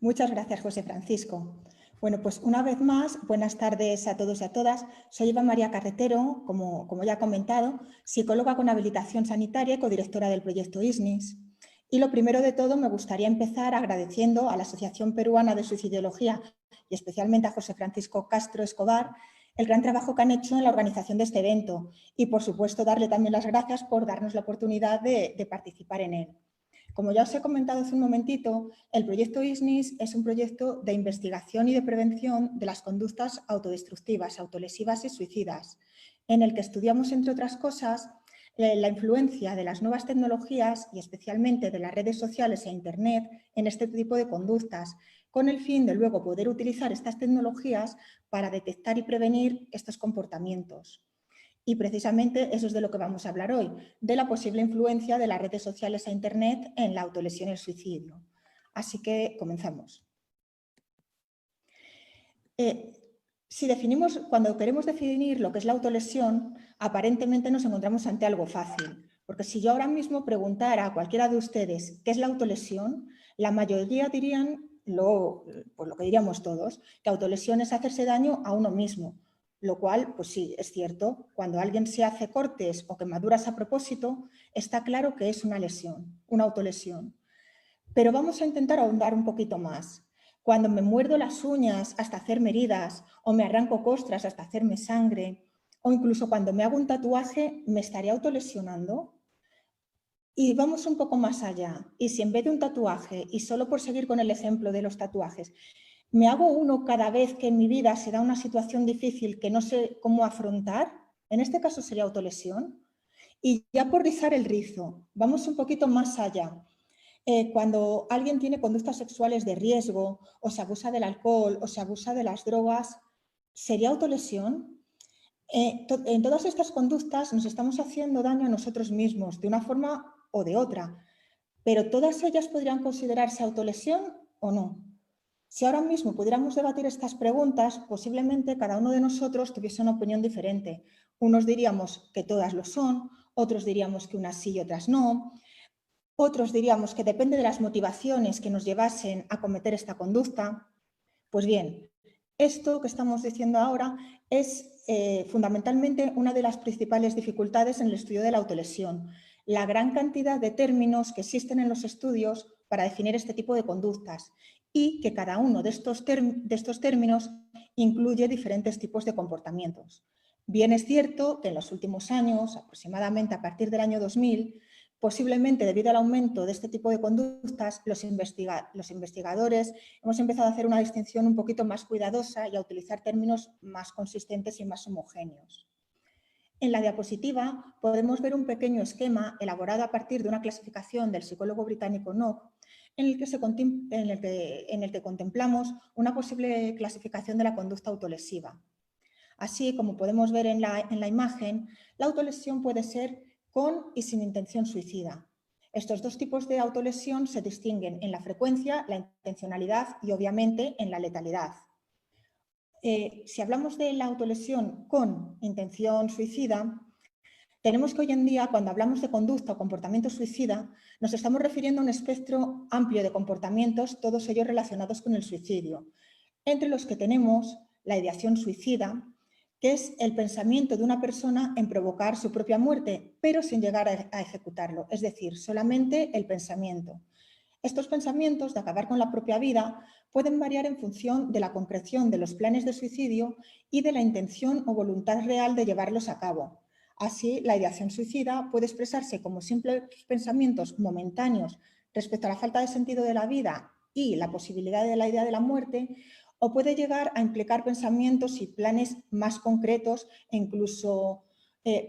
Muchas gracias, José Francisco. Bueno, pues una vez más, buenas tardes a todos y a todas. Soy Eva María Carretero, como ya he comentado, psicóloga con habilitación sanitaria y codirectora del proyecto ISNIS. Y lo primero de todo, me gustaría empezar agradeciendo a la Asociación Peruana de Suicidología y especialmente a José Francisco Castro Escobar el gran trabajo que han hecho en la organización de este evento y, por supuesto, darle también las gracias por darnos la oportunidad de participar en él. Como ya os he comentado hace un momentito, el proyecto ISNIS es un proyecto de investigación y de prevención de las conductas autodestructivas, autolesivas y suicidas, en el que estudiamos, entre otras cosas, la influencia de las nuevas tecnologías y especialmente de las redes sociales e Internet en este tipo de conductas, con el fin de luego poder utilizar estas tecnologías para detectar y prevenir estos comportamientos. Y precisamente eso es de lo que vamos a hablar hoy, de la posible influencia de las redes sociales e Internet en la autolesión y el suicidio. Así que comenzamos. Cuando queremos definir lo que es la autolesión, aparentemente nos encontramos ante algo fácil, porque si yo ahora mismo preguntara a cualquiera de ustedes qué es la autolesión, la mayoría dirían lo que diríamos todos, que autolesión es hacerse daño a uno mismo, lo cual, pues sí, es cierto. Cuando alguien se hace cortes o quemaduras a propósito, está claro que es una lesión, una autolesión. Pero vamos a intentar ahondar un poquito más. Cuando me muerdo las uñas hasta hacerme heridas, o me arranco costras hasta hacerme sangre, o incluso cuando me hago un tatuaje, ¿me estaré autolesionando? Y vamos un poco más allá. Y si en vez de un tatuaje, y solo por seguir con el ejemplo de los tatuajes, me hago uno cada vez que en mi vida se da una situación difícil que no sé cómo afrontar, en este caso sería autolesión. Y ya por rizar el rizo, vamos un poquito más allá. Cuando alguien tiene conductas sexuales de riesgo, o se abusa del alcohol, o se abusa de las drogas, ¿sería autolesión? En todas estas conductas nos estamos haciendo daño a nosotros mismos, de una forma o de otra, pero ¿todas ellas podrían considerarse autolesión o no? Si ahora mismo pudiéramos debatir estas preguntas, posiblemente cada uno de nosotros tuviese una opinión diferente. Unos diríamos que todas lo son, otros diríamos que unas sí y otras no. Otros diríamos que depende de las motivaciones que nos llevasen a cometer esta conducta. Pues bien, esto que estamos diciendo ahora es fundamentalmente una de las principales dificultades en el estudio de la autolesión. La gran cantidad de términos que existen en los estudios para definir este tipo de conductas y que cada uno de estos términos incluye diferentes tipos de comportamientos. Bien es cierto que en los últimos años, aproximadamente a partir del año 2000, posiblemente debido al aumento de este tipo de conductas, los investigadores hemos empezado a hacer una distinción un poquito más cuidadosa y a utilizar términos más consistentes y más homogéneos. En la diapositiva podemos ver un pequeño esquema elaborado a partir de una clasificación del psicólogo británico Nock, en el que contemplamos una posible clasificación de la conducta autolesiva. Así, como podemos ver en la imagen, la autolesión puede ser con y sin intención suicida. Estos dos tipos de autolesión se distinguen en la frecuencia, la intencionalidad y, obviamente, en la letalidad. Si hablamos de la autolesión con intención suicida, tenemos que hoy en día, cuando hablamos de conducta o comportamiento suicida, nos estamos refiriendo a un espectro amplio de comportamientos, todos ellos relacionados con el suicidio, entre los que tenemos la ideación suicida, que es el pensamiento de una persona en provocar su propia muerte, pero sin llegar a ejecutarlo, es decir, solamente el pensamiento. Estos pensamientos de acabar con la propia vida pueden variar en función de la concreción de los planes de suicidio y de la intención o voluntad real de llevarlos a cabo. Así, la ideación suicida puede expresarse como simples pensamientos momentáneos respecto a la falta de sentido de la vida y la posibilidad de la idea de la muerte, o puede llegar a implicar pensamientos y planes más concretos e incluso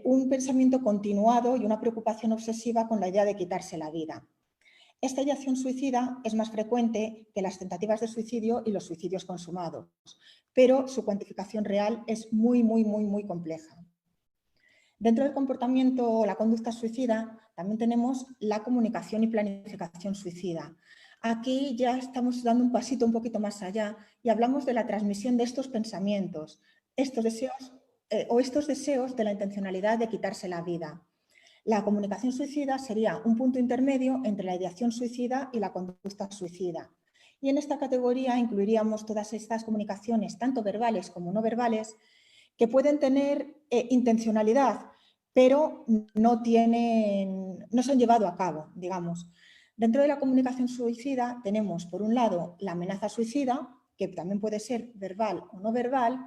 un pensamiento continuado y una preocupación obsesiva con la idea de quitarse la vida. Esta ideación suicida es más frecuente que las tentativas de suicidio y los suicidios consumados, pero su cuantificación real es muy compleja. Dentro del comportamiento o la conducta suicida también tenemos la comunicación y planificación suicida. Aquí ya estamos dando un pasito un poquito más allá y hablamos de la transmisión de estos pensamientos, estos deseos de la intencionalidad de quitarse la vida. La comunicación suicida sería un punto intermedio entre la ideación suicida y la conducta suicida. Y en esta categoría incluiríamos todas estas comunicaciones, tanto verbales como no verbales, que pueden tener intencionalidad, pero no se han llevado a cabo, digamos. Dentro de la comunicación suicida tenemos, por un lado, la amenaza suicida, que también puede ser verbal o no verbal,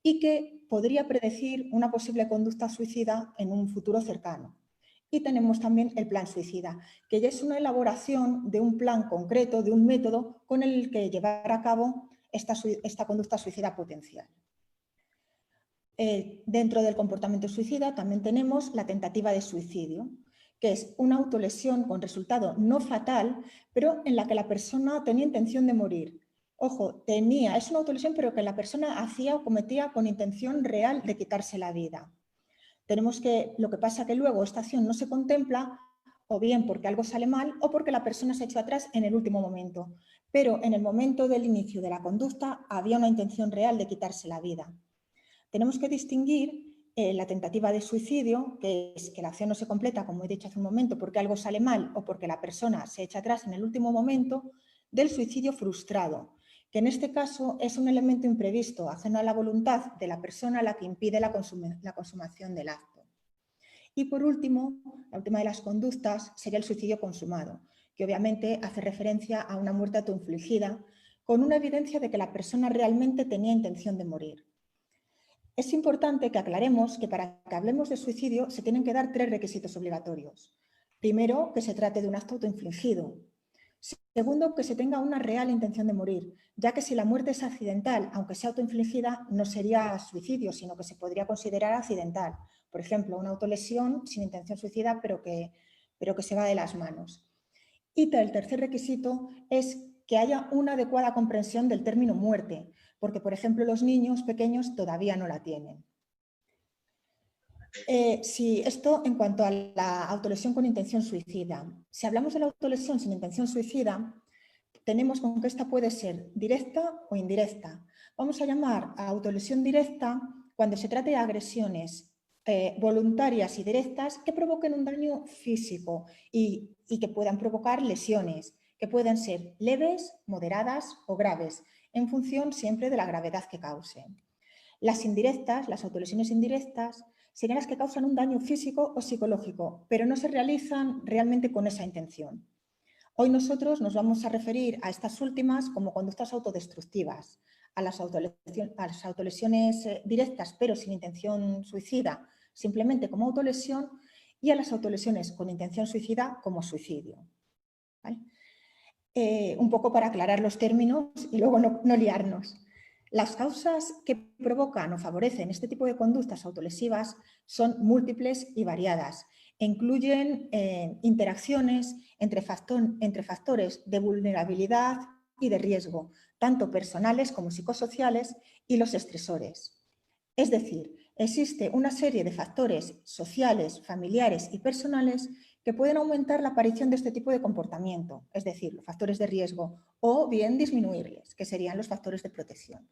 y que podría predecir una posible conducta suicida en un futuro cercano. Y tenemos también el plan suicida, que ya es una elaboración de un plan concreto, de un método con el que llevar a cabo esta conducta suicida potencial. Dentro del comportamiento suicida también tenemos la tentativa de suicidio, que es una autolesión con resultado no fatal, pero en la que la persona tenía intención de morir. Ojo, es una autolesión, pero que la persona hacía o cometía con intención real de quitarse la vida. Lo que pasa que luego esta acción no se contempla, o bien porque algo sale mal o porque la persona se echó atrás en el último momento. Pero en el momento del inicio de la conducta había una intención real de quitarse la vida. Tenemos que distinguir la tentativa de suicidio, que es que la acción no se completa, como he dicho hace un momento, porque algo sale mal o porque la persona se echa atrás en el último momento, del suicidio frustrado, que en este caso es un elemento imprevisto, ajeno a la voluntad de la persona, la que impide la consumación del acto. Y por último, la última de las conductas sería el suicidio consumado, que obviamente hace referencia a una muerte autoinfligida, con una evidencia de que la persona realmente tenía intención de morir. Es importante que aclaremos que para que hablemos de suicidio se tienen que dar 3 requisitos obligatorios. Primero, que se trate de un acto autoinfligido. Segundo, que se tenga una real intención de morir, ya que si la muerte es accidental, aunque sea autoinfligida, no sería suicidio, sino que se podría considerar accidental. Por ejemplo, una autolesión sin intención suicida, pero que se va de las manos. Y el tercer requisito es que haya una adecuada comprensión del término muerte, porque, por ejemplo, los niños pequeños todavía no la tienen. Esto en cuanto a la autolesión con intención suicida. Si hablamos de la autolesión sin intención suicida, tenemos con que esta puede ser directa o indirecta. Vamos a llamar a autolesión directa cuando se trate de agresiones voluntarias y directas que provoquen un daño físico y que puedan provocar lesiones, que puedan ser leves, moderadas o graves, en función siempre de la gravedad que causen. Las indirectas, las autolesiones indirectas, serían las que causan un daño físico o psicológico, pero no se realizan realmente con esa intención. Hoy nosotros nos vamos a referir a estas últimas como conductas autodestructivas, a las autolesiones directas pero sin intención suicida, simplemente como autolesión, y a las autolesiones con intención suicida como suicidio. ¿Vale? Un poco para aclarar los términos y luego no liarnos. Las causas que provocan o favorecen este tipo de conductas autolesivas son múltiples y variadas e incluyen interacciones entre factores de vulnerabilidad y de riesgo, tanto personales como psicosociales, y los estresores. Es decir, existe una serie de factores sociales, familiares y personales que pueden aumentar la aparición de este tipo de comportamiento, es decir, los factores de riesgo, o bien disminuirles, que serían los factores de protección.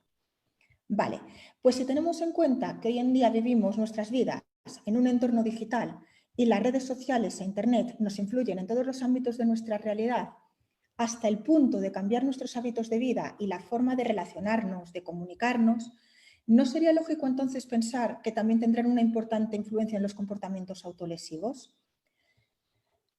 Vale, pues si tenemos en cuenta que hoy en día vivimos nuestras vidas en un entorno digital y las redes sociales e Internet nos influyen en todos los ámbitos de nuestra realidad, hasta el punto de cambiar nuestros hábitos de vida y la forma de relacionarnos, de comunicarnos, ¿no sería lógico entonces pensar que también tendrán una importante influencia en los comportamientos autolesivos?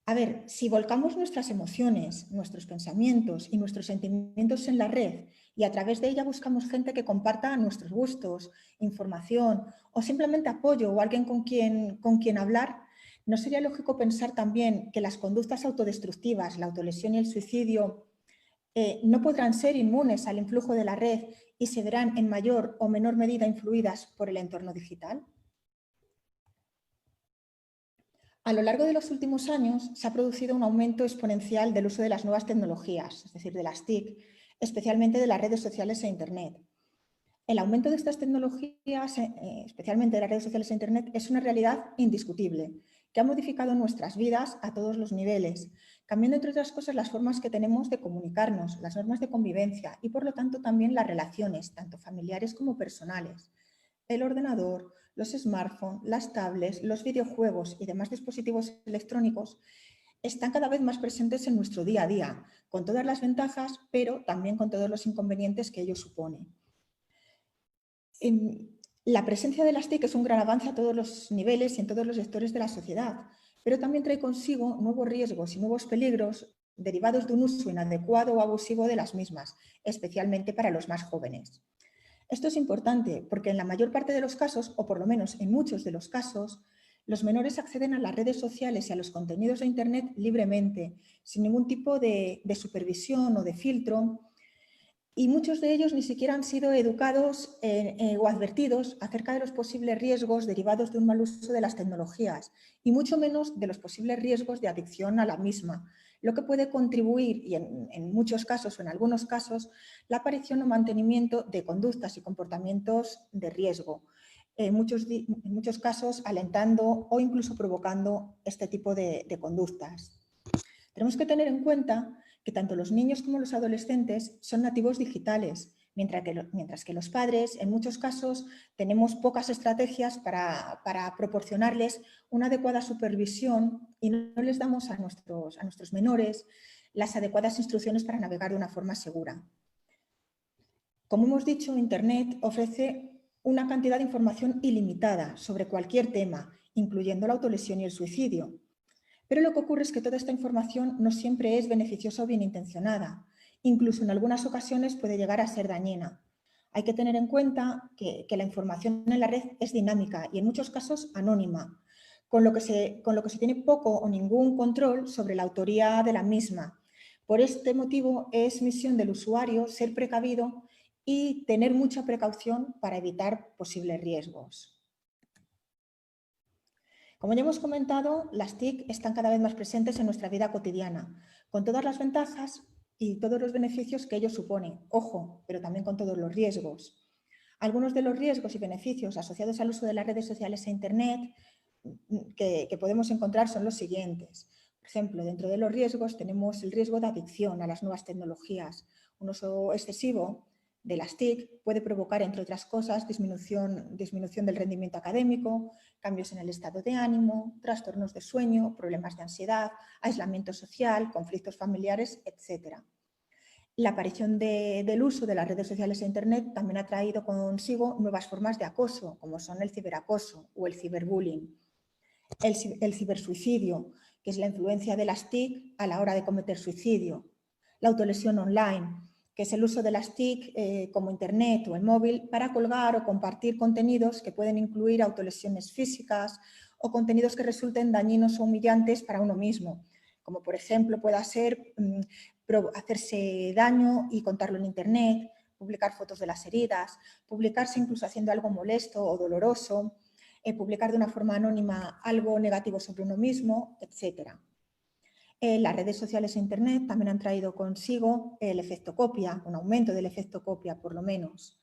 A ver, si volcamos nuestras emociones, nuestros pensamientos y nuestros sentimientos en la red y a través de ella buscamos gente que comparta nuestros gustos, información o simplemente apoyo o alguien con quien hablar, ¿no sería lógico pensar también que las conductas autodestructivas, la autolesión y el suicidio, no podrán ser inmunes al influjo de la red y se verán en mayor o menor medida influidas por el entorno digital? A lo largo de los últimos años se ha producido un aumento exponencial del uso de las nuevas tecnologías, es decir, de las TIC, especialmente de las redes sociales e Internet. El aumento de estas tecnologías, especialmente de las redes sociales e Internet, es una realidad indiscutible, que ha modificado nuestras vidas a todos los niveles, cambiando, entre otras cosas, las formas que tenemos de comunicarnos, las normas de convivencia y, por lo tanto, también las relaciones, tanto familiares como personales. El ordenador, los smartphones, las tablets, los videojuegos y demás dispositivos electrónicos están cada vez más presentes en nuestro día a día, con todas las ventajas, pero también con todos los inconvenientes que ello supone. La presencia de las TIC es un gran avance a todos los niveles y en todos los sectores de la sociedad, pero también trae consigo nuevos riesgos y nuevos peligros derivados de un uso inadecuado o abusivo de las mismas, especialmente para los más jóvenes. Esto es importante porque en la mayor parte de los casos, o por lo menos en muchos de los casos, los menores acceden a las redes sociales y a los contenidos de Internet libremente, sin ningún tipo de supervisión o de filtro, y muchos de ellos ni siquiera han sido educados o advertidos acerca de los posibles riesgos derivados de un mal uso de las tecnologías y mucho menos de los posibles riesgos de adicción a la misma, lo que puede contribuir, y en muchos casos o en algunos casos, la aparición o mantenimiento de conductas y comportamientos de riesgo, en muchos casos alentando o incluso provocando este tipo de conductas. Tenemos que tener en cuenta que tanto los niños como los adolescentes son nativos digitales, mientras que los padres, en muchos casos, tenemos pocas estrategias para proporcionarles una adecuada supervisión y no les damos a nuestros menores las adecuadas instrucciones para navegar de una forma segura. Como hemos dicho, Internet ofrece una cantidad de información ilimitada sobre cualquier tema, incluyendo la autolesión y el suicidio. Pero lo que ocurre es que toda esta información no siempre es beneficiosa o bien intencionada. Incluso en algunas ocasiones puede llegar a ser dañina. Hay que tener en cuenta que la información en la red es dinámica y en muchos casos anónima, con lo que se tiene poco o ningún control sobre la autoría de la misma. Por este motivo es misión del usuario ser precavido y tener mucha precaución para evitar posibles riesgos. Como ya hemos comentado, las TIC están cada vez más presentes en nuestra vida cotidiana, con todas las ventajas y todos los beneficios que ello supone. Ojo, pero también con todos los riesgos. Algunos de los riesgos y beneficios asociados al uso de las redes sociales e Internet que podemos encontrar son los siguientes. Por ejemplo, dentro de los riesgos tenemos el riesgo de adicción a las nuevas tecnologías. Un uso excesivo de las TIC puede provocar, entre otras cosas, disminución del rendimiento académico, cambios en el estado de ánimo, trastornos de sueño, problemas de ansiedad, aislamiento social, conflictos familiares, etc. La aparición del uso de las redes sociales e Internet también ha traído consigo nuevas formas de acoso, como son el ciberacoso o el ciberbullying. El cibersuicidio, que es la influencia de las TIC a la hora de cometer suicidio. La autolesión online, que es el uso de las TIC como Internet o el móvil para colgar o compartir contenidos que pueden incluir autolesiones físicas o contenidos que resulten dañinos o humillantes para uno mismo, como por ejemplo pueda ser hacerse daño y contarlo en Internet, publicar fotos de las heridas, publicarse incluso haciendo algo molesto o doloroso, publicar de una forma anónima algo negativo sobre uno mismo, etc. Las redes sociales e Internet también han traído consigo el efecto copia, un aumento del efecto copia por lo menos.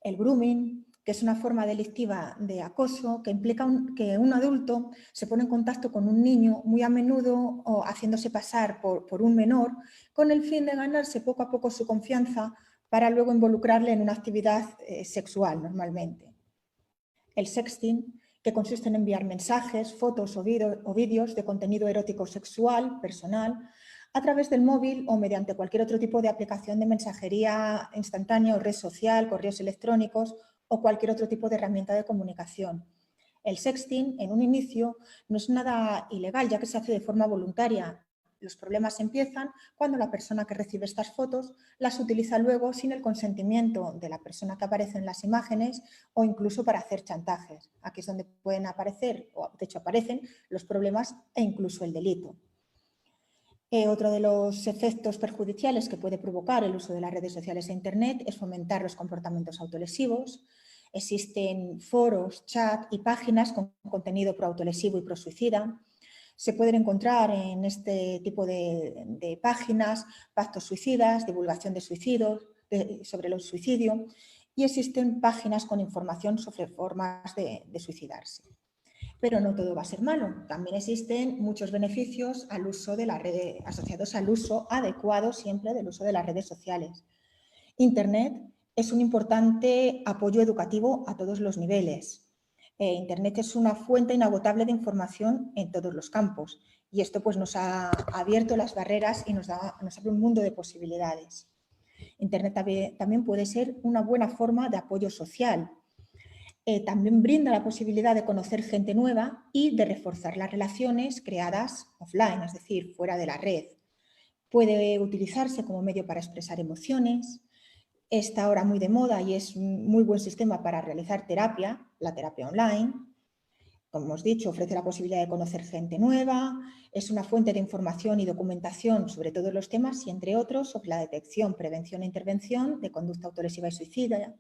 El grooming, que es una forma delictiva de acoso que implica que un adulto se pone en contacto con un niño muy a menudo o haciéndose pasar por un menor con el fin de ganarse poco a poco su confianza para luego involucrarle en una actividad sexual normalmente. El sexting, que consiste en enviar mensajes, fotos o vídeos de contenido erótico sexual, personal, a través del móvil o mediante cualquier otro tipo de aplicación de mensajería instantánea o red social, correos electrónicos o cualquier otro tipo de herramienta de comunicación. El sexting, en un inicio, no es nada ilegal, ya que se hace de forma voluntaria. Los problemas empiezan cuando la persona que recibe estas fotos las utiliza luego sin el consentimiento de la persona que aparece en las imágenes o incluso para hacer chantajes. Aquí es donde pueden aparecer, o de hecho aparecen, los problemas e incluso el delito. Otro de los efectos perjudiciales que puede provocar el uso de las redes sociales e Internet es fomentar los comportamientos autolesivos. Existen foros, chat y páginas con contenido proautolesivo y prosuicida. Se pueden encontrar en este tipo de páginas pactos suicidas, divulgación de suicidios, sobre el suicidio, y existen páginas con información sobre formas de suicidarse. Pero no todo va a ser malo. También existen muchos beneficios al uso de las redes, asociados al uso adecuado siempre del uso de las redes sociales. Internet es un importante apoyo educativo a todos los niveles. Internet es una fuente inagotable de información en todos los campos Y esto pues, nos ha abierto las barreras y nos abre un mundo de posibilidades. Internet también puede ser una buena forma de apoyo social. También brinda la posibilidad de conocer gente nueva y de reforzar las relaciones creadas offline, es decir, fuera de la red. Puede utilizarse como medio para expresar emociones. Está ahora muy de moda y es un muy buen sistema para realizar terapia, la terapia online. Como hemos dicho, ofrece la posibilidad de conocer gente nueva, es una fuente de información y documentación sobre todos los temas y, entre otros, sobre la detección, prevención e intervención de conducta autolesiva y suicida.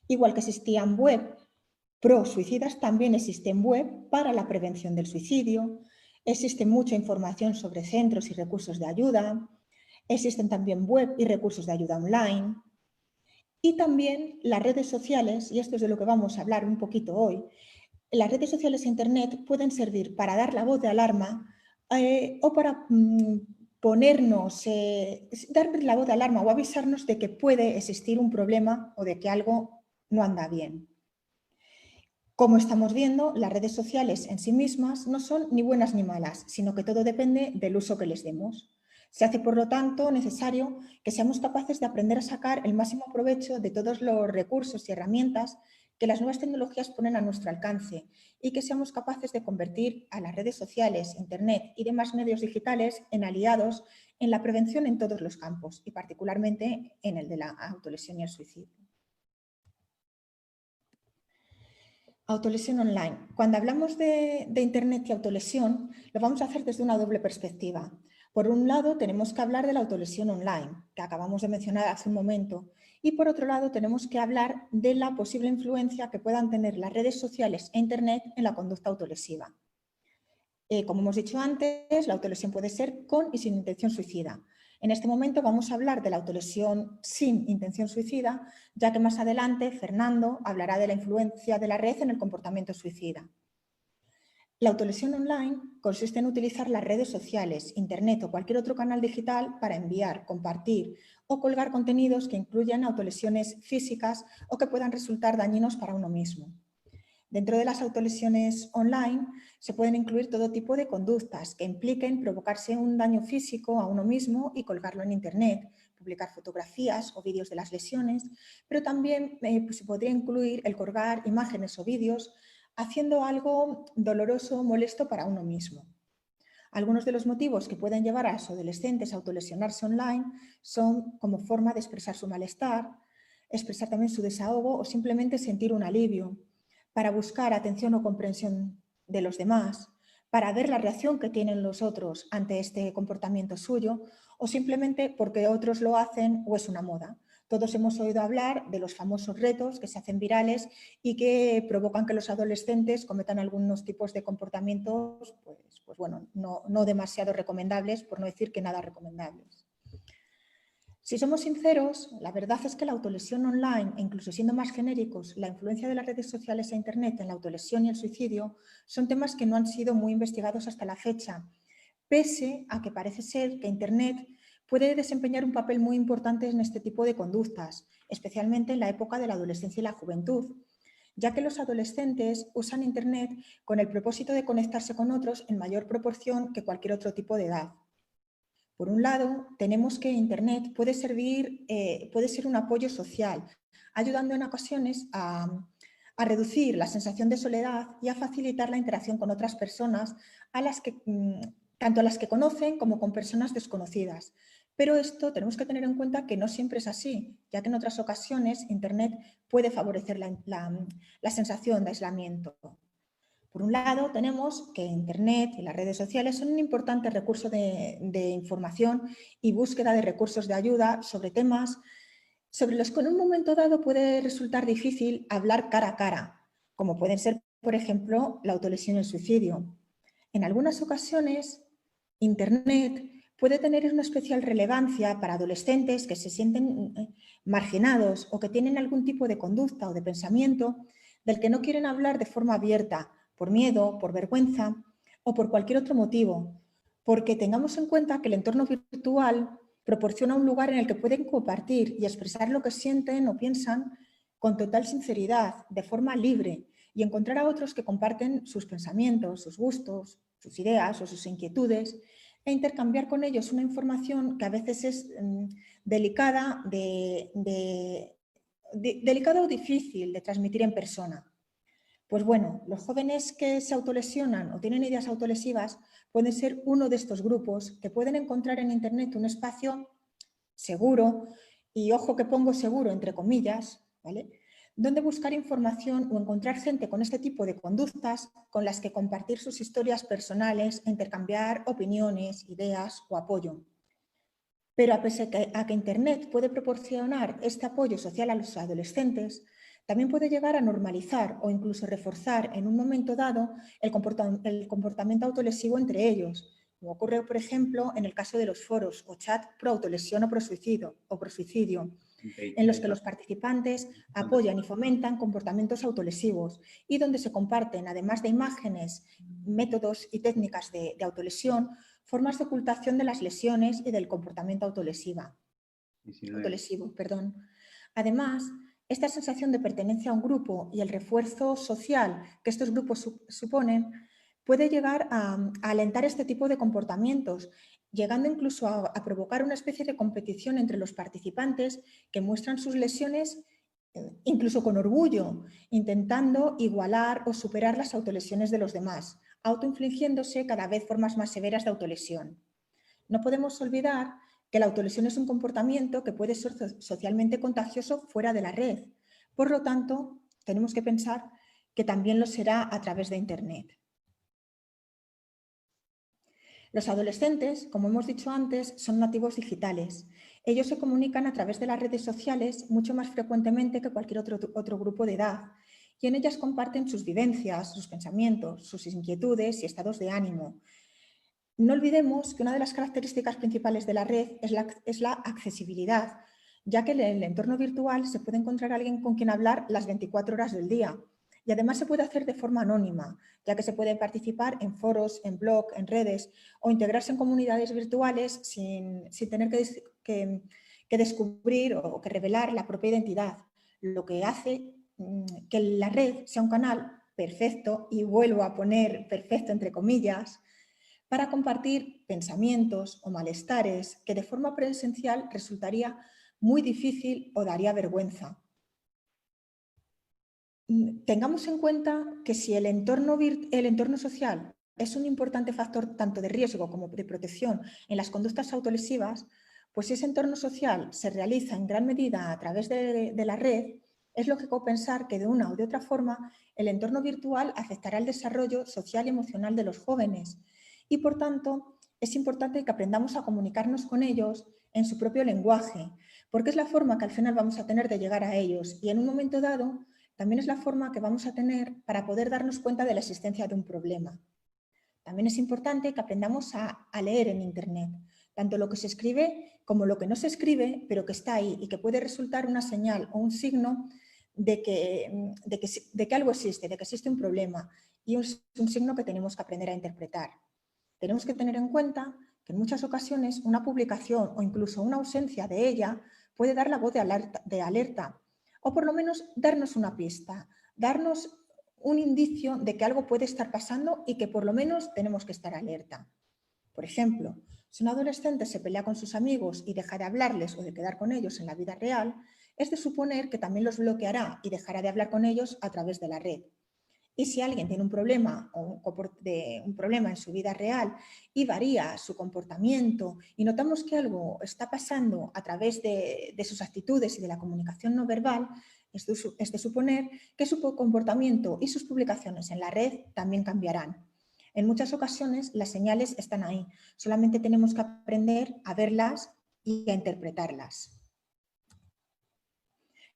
Igual que existían web pro suicidas, también existen web para la prevención del suicidio. Existe mucha información sobre centros y recursos de ayuda. Existen también web y recursos de ayuda online. Y también las redes sociales, y esto es de lo que vamos a hablar un poquito hoy, las redes sociales e Internet pueden servir para dar la voz de alarma o para dar la voz de alarma o avisarnos de que puede existir un problema o de que algo no anda bien. Como estamos viendo, las redes sociales en sí mismas no son ni buenas ni malas, sino que todo depende del uso que les demos. Se hace, por lo tanto, necesario que seamos capaces de aprender a sacar el máximo provecho de todos los recursos y herramientas que las nuevas tecnologías ponen a nuestro alcance y que seamos capaces de convertir a las redes sociales, Internet y demás medios digitales en aliados en la prevención en todos los campos y particularmente en el de la autolesión y el suicidio. Autolesión online. Cuando hablamos de Internet y autolesión, lo vamos a hacer desde una doble perspectiva. Por un lado, tenemos que hablar de la autolesión online, que acabamos de mencionar hace un momento, y por otro lado, tenemos que hablar de la posible influencia que puedan tener las redes sociales e Internet en la conducta autolesiva. Como hemos dicho antes, la autolesión puede ser con y sin intención suicida. En este momento vamos a hablar de la autolesión sin intención suicida, ya que más adelante Fernando hablará de la influencia de la red en el comportamiento suicida. La autolesión online consiste en utilizar las redes sociales, Internet o cualquier otro canal digital para enviar, compartir o colgar contenidos que incluyan autolesiones físicas o que puedan resultar dañinos para uno mismo. Dentro de las autolesiones online se pueden incluir todo tipo de conductas que impliquen provocarse un daño físico a uno mismo y colgarlo en Internet, publicar fotografías o vídeos de las lesiones, pero también se podría incluir el colgar imágenes o vídeos haciendo algo doloroso o molesto para uno mismo. Algunos de los motivos que pueden llevar a los adolescentes a autolesionarse online son como forma de expresar su malestar, expresar también su desahogo o simplemente sentir un alivio, para buscar atención o comprensión de los demás, para ver la reacción que tienen los otros ante este comportamiento suyo o simplemente porque otros lo hacen o es una moda. Todos hemos oído hablar de los famosos retos que se hacen virales y que provocan que los adolescentes cometan algunos tipos de comportamientos pues bueno, no demasiado recomendables, por no decir que nada recomendables. Si somos sinceros, la verdad es que la autolesión online, e incluso siendo más genéricos, la influencia de las redes sociales e Internet en la autolesión y el suicidio son temas que no han sido muy investigados hasta la fecha, pese a que parece ser que Internet puede desempeñar un papel muy importante en este tipo de conductas, especialmente en la época de la adolescencia y la juventud, ya que los adolescentes usan Internet con el propósito de conectarse con otros en mayor proporción que cualquier otro tipo de edad. Por un lado, tenemos que Internet puede ser un apoyo social, ayudando en ocasiones a reducir la sensación de soledad y a facilitar la interacción con otras personas, tanto a las que conocen como con personas desconocidas. Pero esto tenemos que tener en cuenta que no siempre es así, ya que en otras ocasiones Internet puede favorecer la sensación de aislamiento. Por un lado, tenemos que Internet y las redes sociales son un importante recurso de información y búsqueda de recursos de ayuda sobre temas sobre los que en un momento dado puede resultar difícil hablar cara a cara, como pueden ser, por ejemplo, la autolesión y el suicidio. En algunas ocasiones, Internet puede tener una especial relevancia para adolescentes que se sienten marginados o que tienen algún tipo de conducta o de pensamiento del que no quieren hablar de forma abierta, por miedo, por vergüenza o por cualquier otro motivo, porque tengamos en cuenta que el entorno virtual proporciona un lugar en el que pueden compartir y expresar lo que sienten o piensan con total sinceridad, de forma libre, y encontrar a otros que comparten sus pensamientos, sus gustos, sus ideas o sus inquietudes e intercambiar con ellos una información que a veces es delicada, delicada o difícil de transmitir en persona. Pues bueno, los jóvenes que se autolesionan o tienen ideas autolesivas pueden ser uno de estos grupos que pueden encontrar en Internet un espacio seguro, y ojo que pongo seguro entre comillas, ¿vale?, donde buscar información o encontrar gente con este tipo de conductas con las que compartir sus historias personales e intercambiar opiniones, ideas o apoyo. Pero a pesar de que Internet puede proporcionar este apoyo social a los adolescentes, también puede llegar a normalizar o incluso reforzar en un momento dado el comportamiento autolesivo entre ellos, como ocurre, por ejemplo, en el caso de los foros o chat pro autolesión o prosuicidio, en los que los participantes apoyan y fomentan comportamientos autolesivos y donde se comparten, además de imágenes, métodos y técnicas de autolesión, formas de ocultación de las lesiones y del comportamiento autolesivo. Además, esta sensación de pertenencia a un grupo y el refuerzo social que estos grupos suponen puede llegar a alentar este tipo de comportamientos, llegando incluso a provocar una especie de competición entre los participantes que muestran sus lesiones incluso con orgullo, intentando igualar o superar las autolesiones de los demás, autoinfligiéndose cada vez formas más severas de autolesión. No podemos olvidar que la autolesión es un comportamiento que puede ser socialmente contagioso fuera de la red. Por lo tanto, tenemos que pensar que también lo será a través de Internet. Los adolescentes, como hemos dicho antes, son nativos digitales. Ellos se comunican a través de las redes sociales mucho más frecuentemente que cualquier otro grupo de edad, y en ellas comparten sus vivencias, sus pensamientos, sus inquietudes y estados de ánimo. No olvidemos que una de las características principales de la red es la accesibilidad, ya que en el entorno virtual se puede encontrar alguien con quien hablar las 24 horas del día. Y además se puede hacer de forma anónima, ya que se puede participar en foros, en blog, en redes o integrarse en comunidades virtuales sin tener que descubrir o que revelar la propia identidad, lo que hace que la red sea un canal perfecto, y vuelvo a poner perfecto entre comillas, para compartir pensamientos o malestares que de forma presencial resultaría muy difícil o daría vergüenza. Tengamos en cuenta que si el entorno social es un importante factor tanto de riesgo como de protección en las conductas autolesivas, pues si ese entorno social se realiza en gran medida a través de la red, es lógico pensar que de una o de otra forma el entorno virtual afectará el desarrollo social y emocional de los jóvenes y, por tanto, es importante que aprendamos a comunicarnos con ellos en su propio lenguaje, porque es la forma que al final vamos a tener de llegar a ellos y en un momento dado también es la forma que vamos a tener para poder darnos cuenta de la existencia de un problema. También es importante que aprendamos a leer en Internet, tanto lo que se escribe como lo que no se escribe, pero que está ahí y que puede resultar una señal o un signo de que algo existe, de que existe un problema, y es un signo que tenemos que aprender a interpretar. Tenemos que tener en cuenta que en muchas ocasiones una publicación o incluso una ausencia de ella puede dar la voz de alerta, o por lo menos darnos una pista, darnos un indicio de que algo puede estar pasando y que por lo menos tenemos que estar alerta. Por ejemplo, si un adolescente se pelea con sus amigos y deja de hablarles o de quedar con ellos en la vida real, es de suponer que también los bloqueará y dejará de hablar con ellos a través de la red. Y si alguien tiene un problema en su vida real y varía su comportamiento y notamos que algo está pasando a través de sus actitudes y de la comunicación no verbal, es de suponer que su comportamiento y sus publicaciones en la red también cambiarán. En muchas ocasiones las señales están ahí, solamente tenemos que aprender a verlas y a interpretarlas.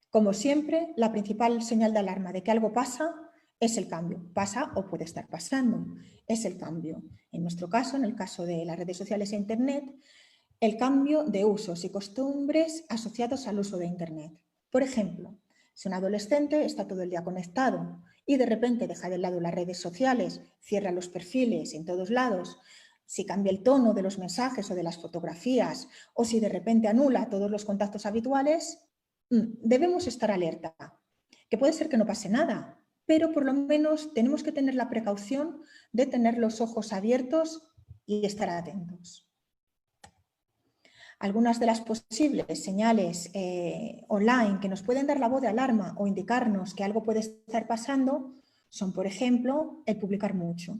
Como siempre, la principal señal de alarma de que algo pasa es el cambio. Pasa o puede estar pasando. Es el cambio. En nuestro caso, en el caso de las redes sociales e Internet, el cambio de usos y costumbres asociados al uso de Internet. Por ejemplo, si un adolescente está todo el día conectado y de repente deja de lado las redes sociales, cierra los perfiles en todos lados, si cambia el tono de los mensajes o de las fotografías, o si de repente anula todos los contactos habituales, debemos estar alerta. Que puede ser que no pase nada, pero por lo menos tenemos que tener la precaución de tener los ojos abiertos y estar atentos. Algunas de las posibles señales online que nos pueden dar la voz de alarma o indicarnos que algo puede estar pasando son, por ejemplo, el publicar mucho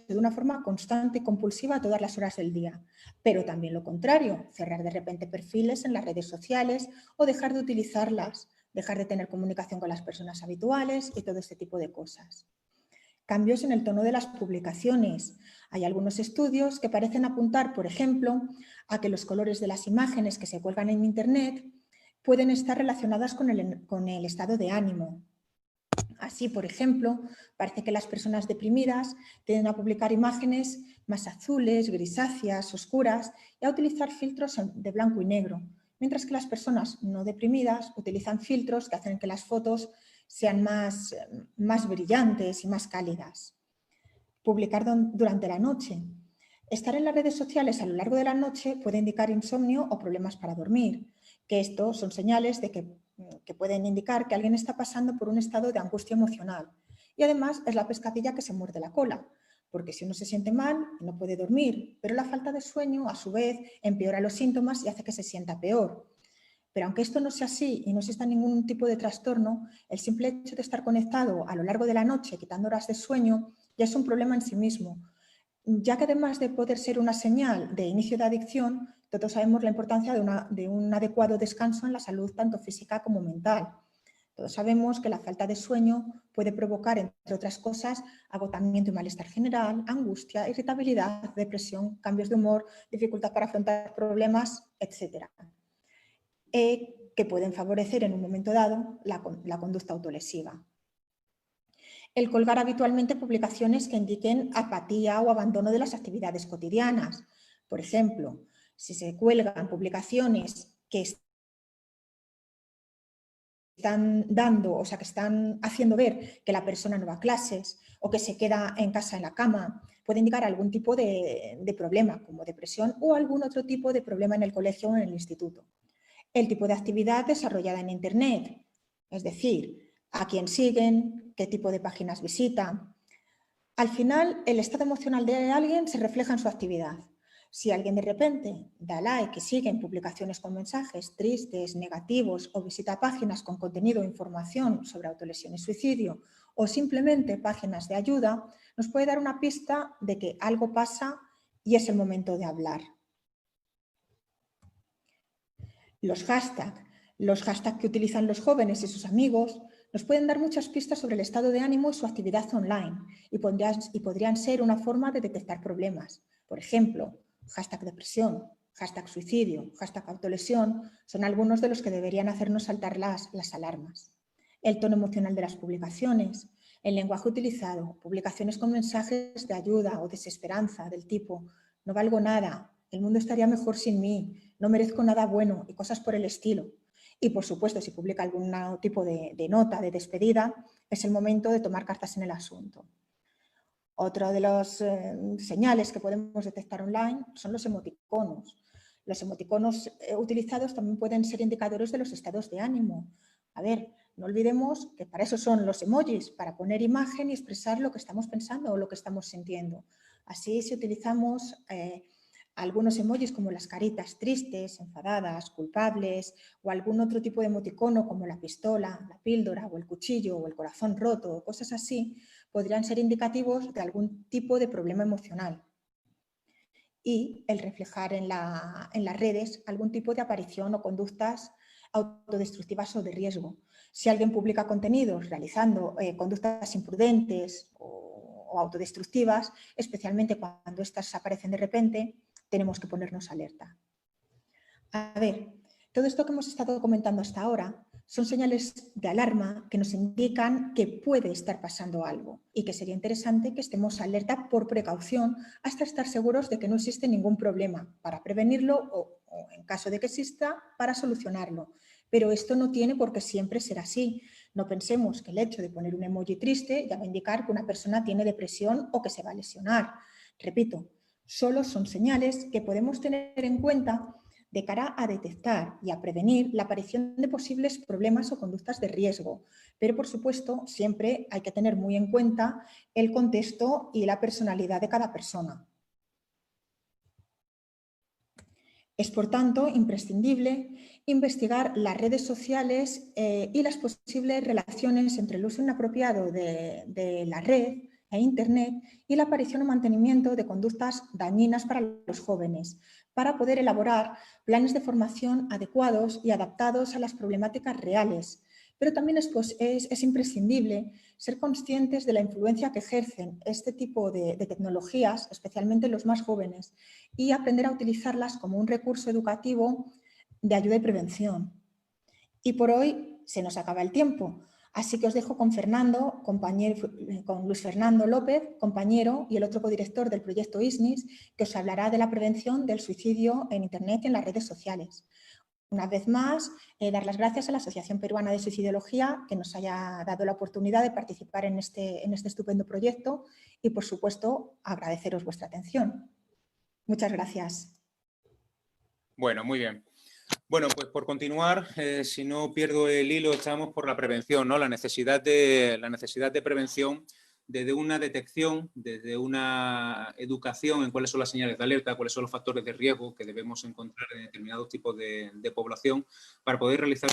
de una forma constante y compulsiva a todas las horas del día, pero también lo contrario, cerrar de repente perfiles en las redes sociales o dejar de utilizarlas, dejar de tener comunicación con las personas habituales y todo este tipo de cosas. Cambios en el tono de las publicaciones. Hay algunos estudios que parecen apuntar, por ejemplo, a que los colores de las imágenes que se cuelgan en Internet pueden estar relacionadas con el estado de ánimo. Así, por ejemplo, parece que las personas deprimidas tienden a publicar imágenes más azules, grisáceas, oscuras y a utilizar filtros de blanco y negro, mientras que las personas no deprimidas utilizan filtros que hacen que las fotos sean más brillantes y más cálidas. Publicar durante la noche. Estar en las redes sociales a lo largo de la noche puede indicar insomnio o problemas para dormir, que estos son señales de que pueden indicar que alguien está pasando por un estado de angustia emocional. Y además es la pescadilla que se muerde la cola, porque si uno se siente mal, no puede dormir, pero la falta de sueño, a su vez, empeora los síntomas y hace que se sienta peor. Pero aunque esto no sea así y no exista ningún tipo de trastorno, el simple hecho de estar conectado a lo largo de la noche, quitando horas de sueño, ya es un problema en sí mismo, ya que además de poder ser una señal de inicio de adicción, todos sabemos la importancia de un adecuado descanso en la salud tanto física como mental. Todos sabemos que la falta de sueño puede provocar, entre otras cosas, agotamiento y malestar general, angustia, irritabilidad, depresión, cambios de humor, dificultad para afrontar problemas, etc. Que pueden favorecer en un momento dado la conducta autolesiva. El colgar habitualmente publicaciones que indiquen apatía o abandono de las actividades cotidianas. Por ejemplo, si se cuelgan publicaciones que están que están haciendo ver que la persona no va a clases o que se queda en casa en la cama, puede indicar algún tipo de problema, como depresión o algún otro tipo de problema en el colegio o en el instituto. El tipo de actividad desarrollada en Internet, es decir, a quién siguen, qué tipo de páginas visitan. Al final, el estado emocional de alguien se refleja en su actividad. Si alguien de repente da like y sigue en publicaciones con mensajes tristes, negativos o visita páginas con contenido o información sobre autolesión y suicidio o simplemente páginas de ayuda, nos puede dar una pista de que algo pasa y es el momento de hablar. Los hashtags que utilizan los jóvenes y sus amigos nos pueden dar muchas pistas sobre el estado de ánimo y su actividad online y podrían ser una forma de detectar problemas. Por ejemplo, hashtag depresión, hashtag suicidio, hashtag autolesión son algunos de los que deberían hacernos saltar las alarmas. El tono emocional de las publicaciones, el lenguaje utilizado, publicaciones con mensajes de ayuda o desesperanza del tipo no valgo nada, el mundo estaría mejor sin mí, no merezco nada bueno y cosas por el estilo. Y, por supuesto, si publica algún tipo de nota de despedida, es el momento de tomar cartas en el asunto. Otro de los señales que podemos detectar online son los emoticonos. Los emoticonos utilizados también pueden ser indicadores de los estados de ánimo. A ver, no olvidemos que para eso son los emojis, para poner imagen y expresar lo que estamos pensando o lo que estamos sintiendo. Así, si utilizamos algunos emojis como las caritas tristes, enfadadas, culpables o algún otro tipo de emoticono como la pistola, la píldora o el cuchillo o el corazón roto o cosas así, podrían ser indicativos de algún tipo de problema emocional. Y el reflejar en las redes algún tipo de aparición o conductas autodestructivas o de riesgo. Si alguien publica contenidos realizando conductas imprudentes o autodestructivas, especialmente cuando estas aparecen de repente, tenemos que ponernos alerta. A ver, todo esto que hemos estado comentando hasta ahora son señales de alarma que nos indican que puede estar pasando algo y que sería interesante que estemos alerta por precaución hasta estar seguros de que no existe ningún problema para prevenirlo o en caso de que exista, para solucionarlo. Pero esto no tiene por qué siempre ser así. No pensemos que el hecho de poner un emoji triste ya va a indicar que una persona tiene depresión o que se va a lesionar. Repito, solo son señales que podemos tener en cuenta de cara a detectar y a prevenir la aparición de posibles problemas o conductas de riesgo. Pero, por supuesto, siempre hay que tener muy en cuenta el contexto y la personalidad de cada persona. Es, por tanto, imprescindible investigar las redes sociales y las posibles relaciones entre el uso inapropiado de la red e Internet y la aparición o mantenimiento de conductas dañinas para los jóvenes, para poder elaborar planes de formación adecuados y adaptados a las problemáticas reales. Pero también es imprescindible ser conscientes de la influencia que ejercen este tipo de tecnologías, especialmente los más jóvenes, y aprender a utilizarlas como un recurso educativo de ayuda y prevención. Y por hoy se nos acaba el tiempo, así que os dejo con con Luis Fernando López, compañero y el otro codirector del proyecto ISNIS, que os hablará de la prevención del suicidio en Internet y en las redes sociales. Una vez más, dar las gracias a la Asociación Peruana de Suicidología que nos haya dado la oportunidad de participar en este estupendo proyecto y, por supuesto, agradeceros vuestra atención. Muchas gracias. Bueno, muy bien. Bueno, pues por continuar, si no pierdo el hilo, estamos por la prevención, ¿no? La necesidad de prevención desde una detección, desde una educación en cuáles son las señales de alerta, cuáles son los factores de riesgo que debemos encontrar en determinados tipos de población para poder realizar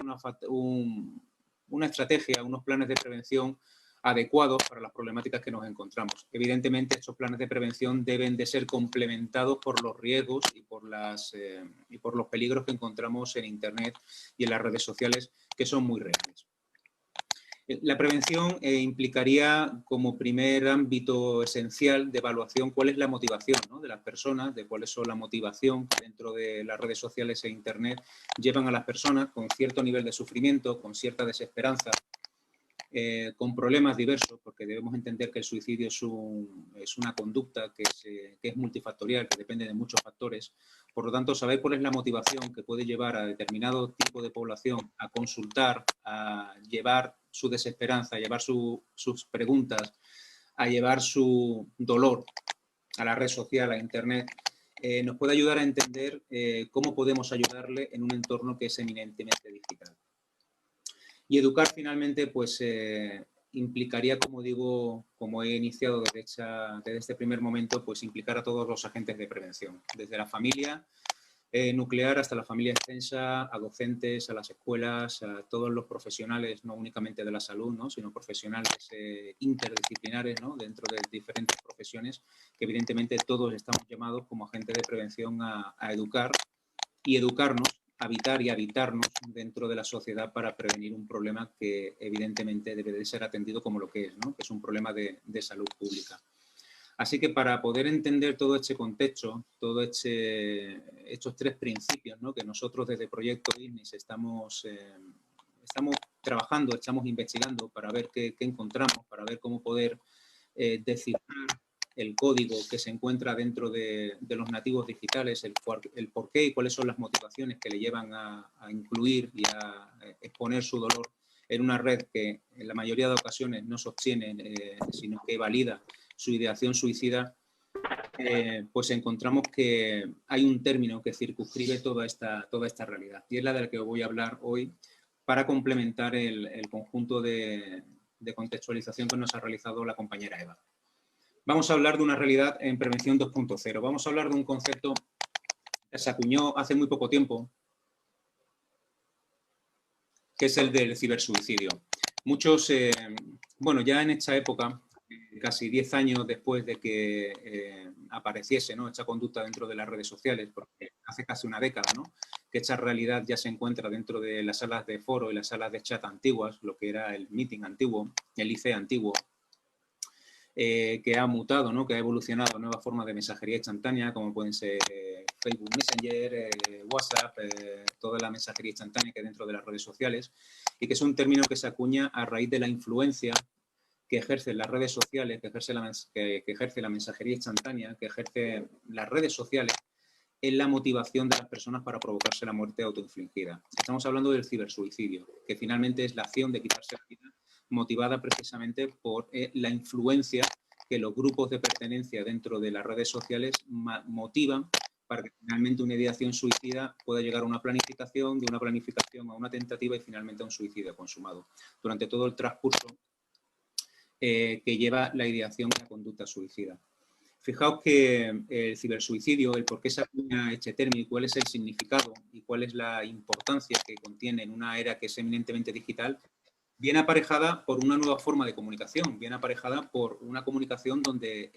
una estrategia, unos planes de prevención adecuados para las problemáticas que nos encontramos. Evidentemente, estos planes de prevención deben de ser complementados por los riesgos y por los peligros que encontramos en Internet y en las redes sociales, que son muy reales. La prevención implicaría como primer ámbito esencial de evaluación cuál es la motivación, ¿no?, de las personas, de cuáles son la motivación que dentro de las redes sociales e Internet llevan a las personas con cierto nivel de sufrimiento, con cierta desesperanza, con problemas diversos, porque debemos entender que el suicidio es una conducta que es multifactorial, que depende de muchos factores. Por lo tanto, saber cuál es la motivación que puede llevar a determinado tipo de población a consultar, a llevar su desesperanza, a llevar sus preguntas, a llevar su dolor a la red social, a Internet, nos puede ayudar a entender cómo podemos ayudarle en un entorno que es eminentemente digital. Y educar finalmente pues implicaría, como digo, como he iniciado desde este primer momento, pues implicar a todos los agentes de prevención, desde la familia nuclear hasta la familia extensa, a docentes, a las escuelas, a todos los profesionales, no únicamente de la salud, ¿no?, sino profesionales interdisciplinares, ¿no?, dentro de diferentes profesiones, que evidentemente todos estamos llamados como agentes de prevención a educar y educarnos, habitar y habitarnos dentro de la sociedad para prevenir un problema que evidentemente debe de ser atendido como lo que es, ¿no?, que es un problema de salud pública. Así que para poder entender todo este contexto, estos tres principios, ¿no?, que nosotros desde Proyecto ISNIS estamos trabajando, estamos investigando para ver qué encontramos, para ver cómo poder descifrar el código que se encuentra dentro de los nativos digitales, el por qué y cuáles son las motivaciones que le llevan a incluir y a exponer su dolor en una red que en la mayoría de ocasiones no sostiene, sino que valida su ideación suicida, pues encontramos que hay un término que circunscribe toda esta realidad, y es la de la que voy a hablar hoy para complementar el conjunto de contextualización que nos ha realizado la compañera Eva. Vamos a hablar de una realidad en prevención 2.0. Vamos a hablar de un concepto que se acuñó hace muy poco tiempo, que es el del cibersuicidio. Muchos, bueno, ya en esta época, casi 10 años después de que apareciese, ¿no?, esta conducta dentro de las redes sociales, porque hace casi una década, ¿no?, que esta realidad ya se encuentra dentro de las salas de foro y las salas de chat antiguas, lo que era el meeting antiguo, el IC antiguo, que ha mutado, ¿no?, que ha evolucionado a nuevas formas de mensajería instantánea, como pueden ser Facebook Messenger, WhatsApp, toda la mensajería instantánea que hay dentro de las redes sociales, y que es un término que se acuña a raíz de la influencia que ejercen las redes sociales, que ejerce la mensajería instantánea, que ejerce las redes sociales en la motivación de las personas para provocarse la muerte autoinfligida. Estamos hablando del cibersuicidio, que finalmente es la acción de quitarse la vida motivada precisamente por la influencia que los grupos de pertenencia dentro de las redes sociales motivan para que finalmente una ideación suicida pueda llegar a una planificación, de una planificación a una tentativa y finalmente a un suicidio consumado. Durante todo el transcurso que lleva la ideación y la conducta suicida. Fijaos que el cibersuicidio, el por qué se acuña este término y cuál es el significado y cuál es la importancia que contiene en una era que es eminentemente digital, viene aparejada por una nueva forma de comunicación, viene aparejada por una comunicación donde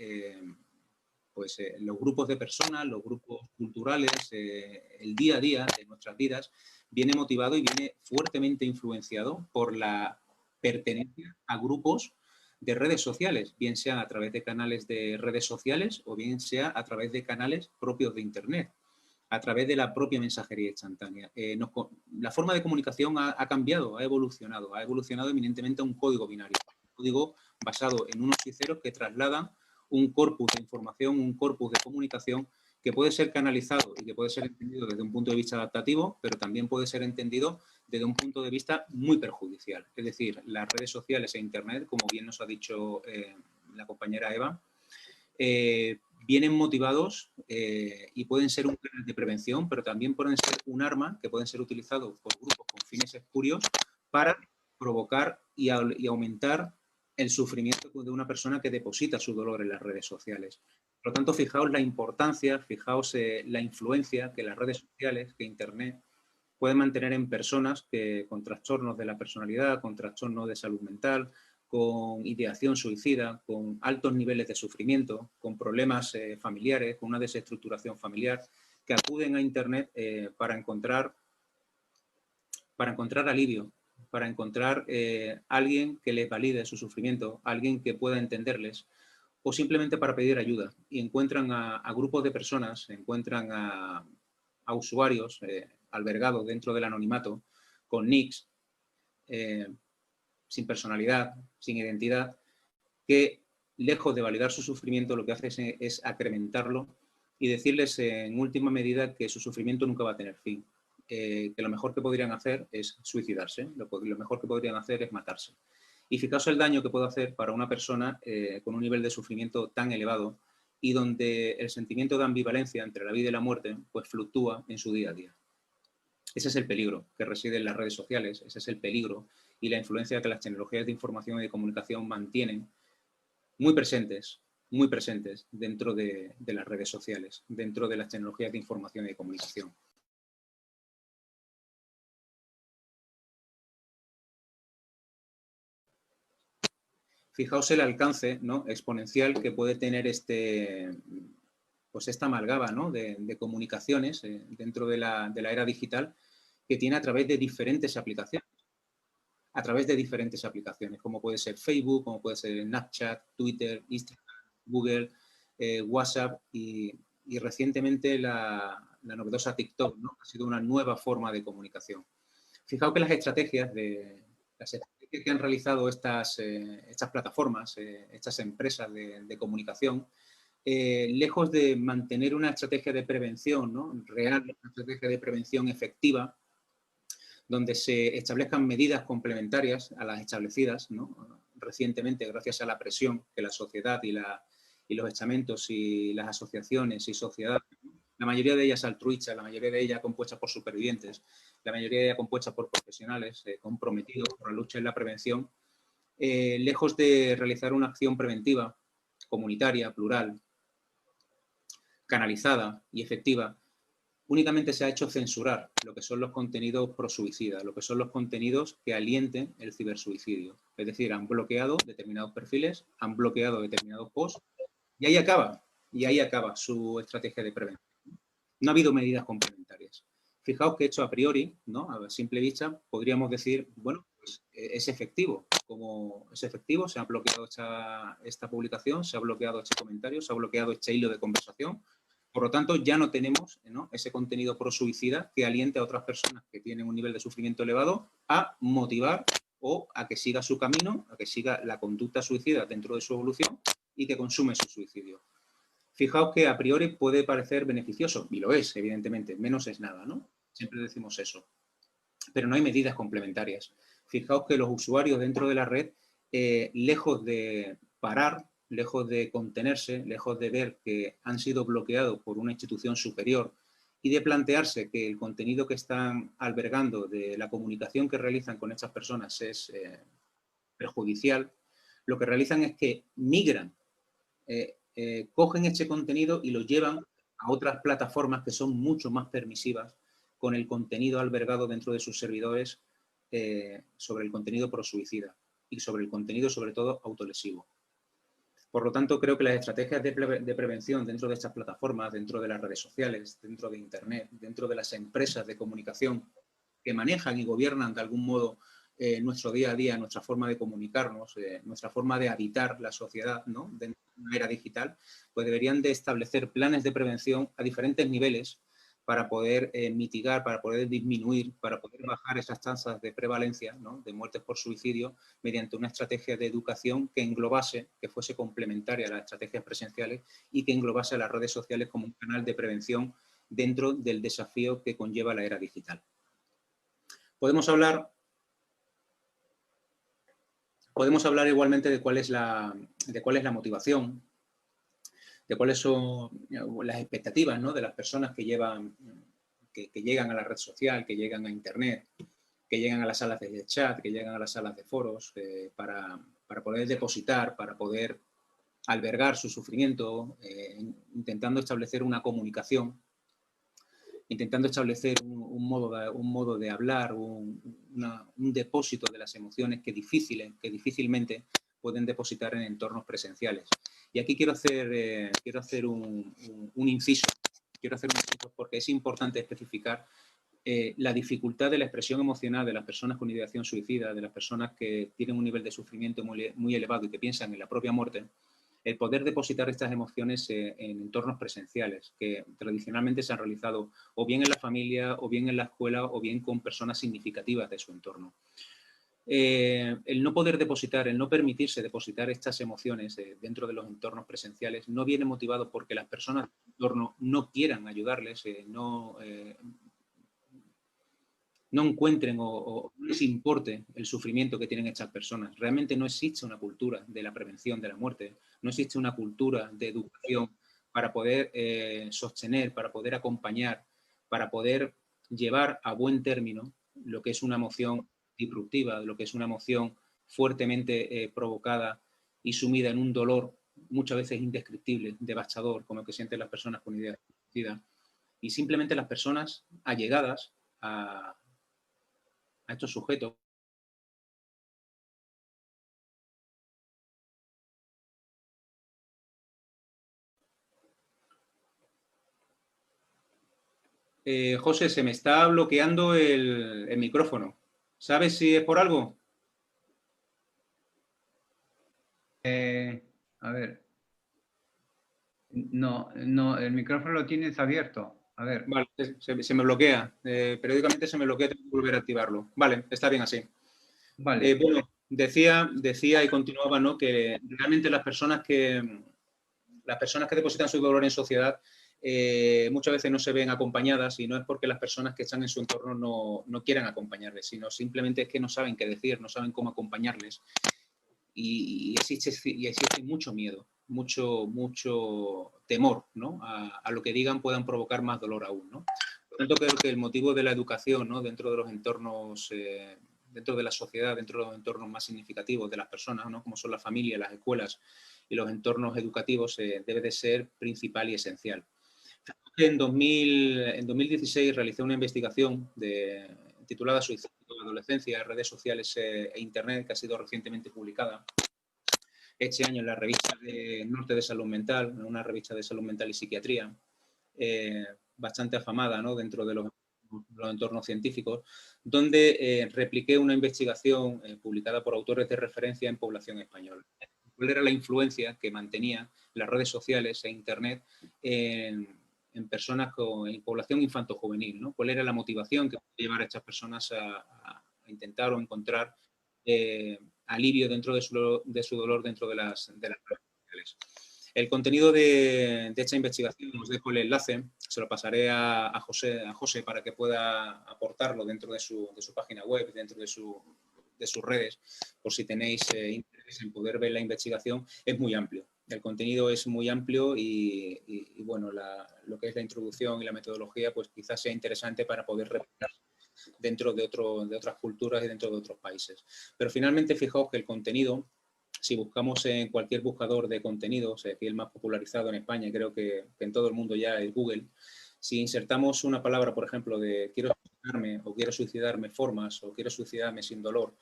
los grupos de personas, los grupos culturales, el día a día de nuestras vidas, viene motivado y viene fuertemente influenciado por la pertenencia a grupos de redes sociales, bien sea a través de canales de redes sociales o bien sea a través de canales propios de Internet, a través de la propia mensajería instantánea. La forma de comunicación ha cambiado, ha evolucionado eminentemente a un código binario, un código basado en unos y ceros que trasladan un corpus de información, un corpus de comunicación que puede ser canalizado y que puede ser entendido desde un punto de vista adaptativo, pero también puede ser entendido desde un punto de vista muy perjudicial. Es decir, las redes sociales e Internet, como bien nos ha dicho la compañera Eva, vienen motivados y pueden ser un canal de prevención, pero también pueden ser un arma que pueden ser utilizados por grupos con fines espurios para provocar y aumentar el sufrimiento de una persona que deposita su dolor en las redes sociales. Por lo tanto, fijaos la importancia, fijaos la influencia que las redes sociales, que Internet, pueden mantener en personas con trastornos de la personalidad, con trastornos de salud mental, con ideación suicida, con altos niveles de sufrimiento, con problemas familiares, con una desestructuración familiar, que acuden a Internet para encontrar alivio, para encontrar alguien que les valide su sufrimiento, alguien que pueda entenderles, o simplemente para pedir ayuda. Y encuentran a grupos de personas, encuentran a usuarios albergados dentro del anonimato, con nicks, sin personalidad, sin identidad, que lejos de validar su sufrimiento lo que hace es acrementarlo y decirles en última medida que su sufrimiento nunca va a tener fin. Que lo mejor que podrían hacer es suicidarse, lo mejor que podrían hacer es matarse. Y fijaos el daño que puede hacer para una persona con un nivel de sufrimiento tan elevado y donde el sentimiento de ambivalencia entre la vida y la muerte pues fluctúa en su día a día. Ese es el peligro que reside en las redes sociales, ese es el peligro y la influencia que las tecnologías de información y de comunicación mantienen muy presentes dentro de las redes sociales, dentro de las tecnologías de información y de comunicación. Fijaos el alcance, ¿no?, exponencial que puede tener esta amalgama, ¿no?, de comunicaciones dentro de la era digital que tiene a través de diferentes aplicaciones. Como puede ser Facebook, como puede ser Snapchat, Twitter, Instagram, Google, WhatsApp y recientemente la novedosa TikTok, ¿no?, ha sido una nueva forma de comunicación. Fijaos que las estrategias que han realizado estas plataformas, estas empresas de comunicación, lejos de mantener una estrategia de prevención, ¿no?, real, una estrategia de prevención efectiva, donde se establezcan medidas complementarias a las establecidas, ¿no?, recientemente gracias a la presión que la sociedad y los estamentos y las asociaciones y sociedades, la mayoría de ellas altruistas, la mayoría de ellas compuestas por supervivientes, la mayoría de ellas compuestas por profesionales comprometidos por la lucha en la prevención, lejos de realizar una acción preventiva, comunitaria, plural, canalizada y efectiva, únicamente se ha hecho censurar lo que son los contenidos pro-suicida, lo que son los contenidos que alienten el cibersuicidio. Es decir, han bloqueado determinados perfiles, han bloqueado determinados posts y ahí acaba su estrategia de prevención. No ha habido medidas complementarias. Fijaos que hecho a priori, ¿no?, a simple vista, podríamos decir, bueno, pues es efectivo. Como es efectivo, se ha bloqueado esta publicación, se ha bloqueado este comentario, se ha bloqueado este hilo de conversación. Por lo tanto, ya no tenemos, ¿no?, ese contenido pro-suicida que aliente a otras personas que tienen un nivel de sufrimiento elevado a motivar o a que siga su camino, a que siga la conducta suicida dentro de su evolución y que consume su suicidio. Fijaos que a priori puede parecer beneficioso, y lo es, evidentemente, menos es nada, ¿no? Siempre decimos eso. Pero no hay medidas complementarias. Fijaos que los usuarios dentro de la red, lejos de parar lejos de contenerse, lejos de ver que han sido bloqueados por una institución superior y de plantearse que el contenido que están albergando de la comunicación que realizan con estas personas es perjudicial, lo que realizan es que migran, cogen este contenido y lo llevan a otras plataformas que son mucho más permisivas con el contenido albergado dentro de sus servidores sobre el contenido prosuicida y sobre el contenido, sobre todo, autolesivo. Por lo tanto, creo que las estrategias de prevención dentro de estas plataformas, dentro de las redes sociales, dentro de Internet, dentro de las empresas de comunicación que manejan y gobiernan de algún modo nuestro día a día, nuestra forma de comunicarnos, nuestra forma de habitar la sociedad, ¿no?, dentro de una era digital, pues deberían de establecer planes de prevención a diferentes niveles para poder mitigar, para poder disminuir, para poder bajar esas tasas de prevalencia, ¿no?, de muertes por suicidio mediante una estrategia de educación que englobase, que fuese complementaria a las estrategias presenciales y que englobase a las redes sociales como un canal de prevención dentro del desafío que conlleva la era digital. Podemos hablar igualmente de cuál es la motivación, de cuáles son las expectativas, ¿no?, de las personas que llegan a la red social, que llegan a Internet, que llegan a las salas de chat, que llegan a las salas de foros, para poder depositar, para poder albergar su sufrimiento, intentando establecer una comunicación, intentando establecer un modo de hablar, un depósito de las emociones que difícilmente pueden depositar en entornos presenciales. Y aquí quiero hacer un inciso. Quiero hacer un inciso porque es importante especificar la dificultad de la expresión emocional de las personas con ideación suicida, de las personas que tienen un nivel de sufrimiento muy elevado y que piensan en la propia muerte, el poder depositar estas emociones en entornos presenciales, que tradicionalmente se han realizado o bien en la familia, o bien en la escuela, o bien con personas significativas de su entorno. El no poder depositar, el no permitirse depositar estas emociones dentro de los entornos presenciales no viene motivado porque las personas del entorno no quieran ayudarles, no encuentren o les importe el sufrimiento que tienen estas personas. Realmente no existe una cultura de la prevención de la muerte, no existe una cultura de educación para poder sostener, para poder acompañar, para poder llevar a buen término lo que es una emoción disruptiva, lo que es una emoción fuertemente provocada y sumida en un dolor muchas veces indescriptible, devastador, como el que sienten las personas con ideas suicidas. Y simplemente las personas allegadas a estos sujetos. José, se me está bloqueando el micrófono. ¿Sabes si es por algo? A ver. No, el micrófono lo tienes abierto. A ver. Vale, se me bloquea. Periódicamente se me bloquea, tengo que volver a activarlo. Vale, está bien así. Vale. Bueno, decía y continuaba, ¿no?, que realmente las personas que depositan su dolor en sociedad muchas veces no se ven acompañadas, y no es porque las personas que están en su entorno no quieran acompañarles, sino simplemente es que no saben qué decir, no saben cómo acompañarles. Y existe mucho miedo, mucho temor, ¿no?, a lo que digan puedan provocar más dolor aún, ¿no? Por lo tanto, creo que el motivo de la educación, ¿no?, dentro de los entornos, dentro de la sociedad, dentro de los entornos más significativos de las personas, ¿no?, como son las familias, las escuelas y los entornos educativos, debe de ser principal y esencial. En 2016 realicé una investigación titulada Suicidio en la adolescencia, redes sociales e Internet, que ha sido recientemente publicada este año en la revista de Norte de Salud Mental, una revista de salud mental y psiquiatría, bastante afamada, ¿no?, dentro de los entornos científicos, donde repliqué una investigación publicada por autores de referencia en población española. ¿Cuál era la influencia que mantenía las redes sociales e Internet en personas en población infanto-juvenil, ¿no? ¿Cuál era la motivación que podía llevar a estas personas a intentar o encontrar alivio dentro de su dolor dentro de las redes sociales? El contenido de esta investigación, os dejo el enlace, se lo pasaré a José para que pueda aportarlo dentro de su página web, dentro de sus redes, por si tenéis interés en poder ver la investigación. Es muy amplio, el contenido es muy amplio y bueno, lo que es la introducción y la metodología, pues quizás sea interesante para poder replicar dentro de otras culturas y dentro de otros países. Pero finalmente, fijaos que el contenido, si buscamos en cualquier buscador de contenidos, el más popularizado en España, creo que en todo el mundo ya es Google, si insertamos una palabra, por ejemplo, de quiero suicidarme o quiero suicidarme formas o quiero suicidarme sin dolor,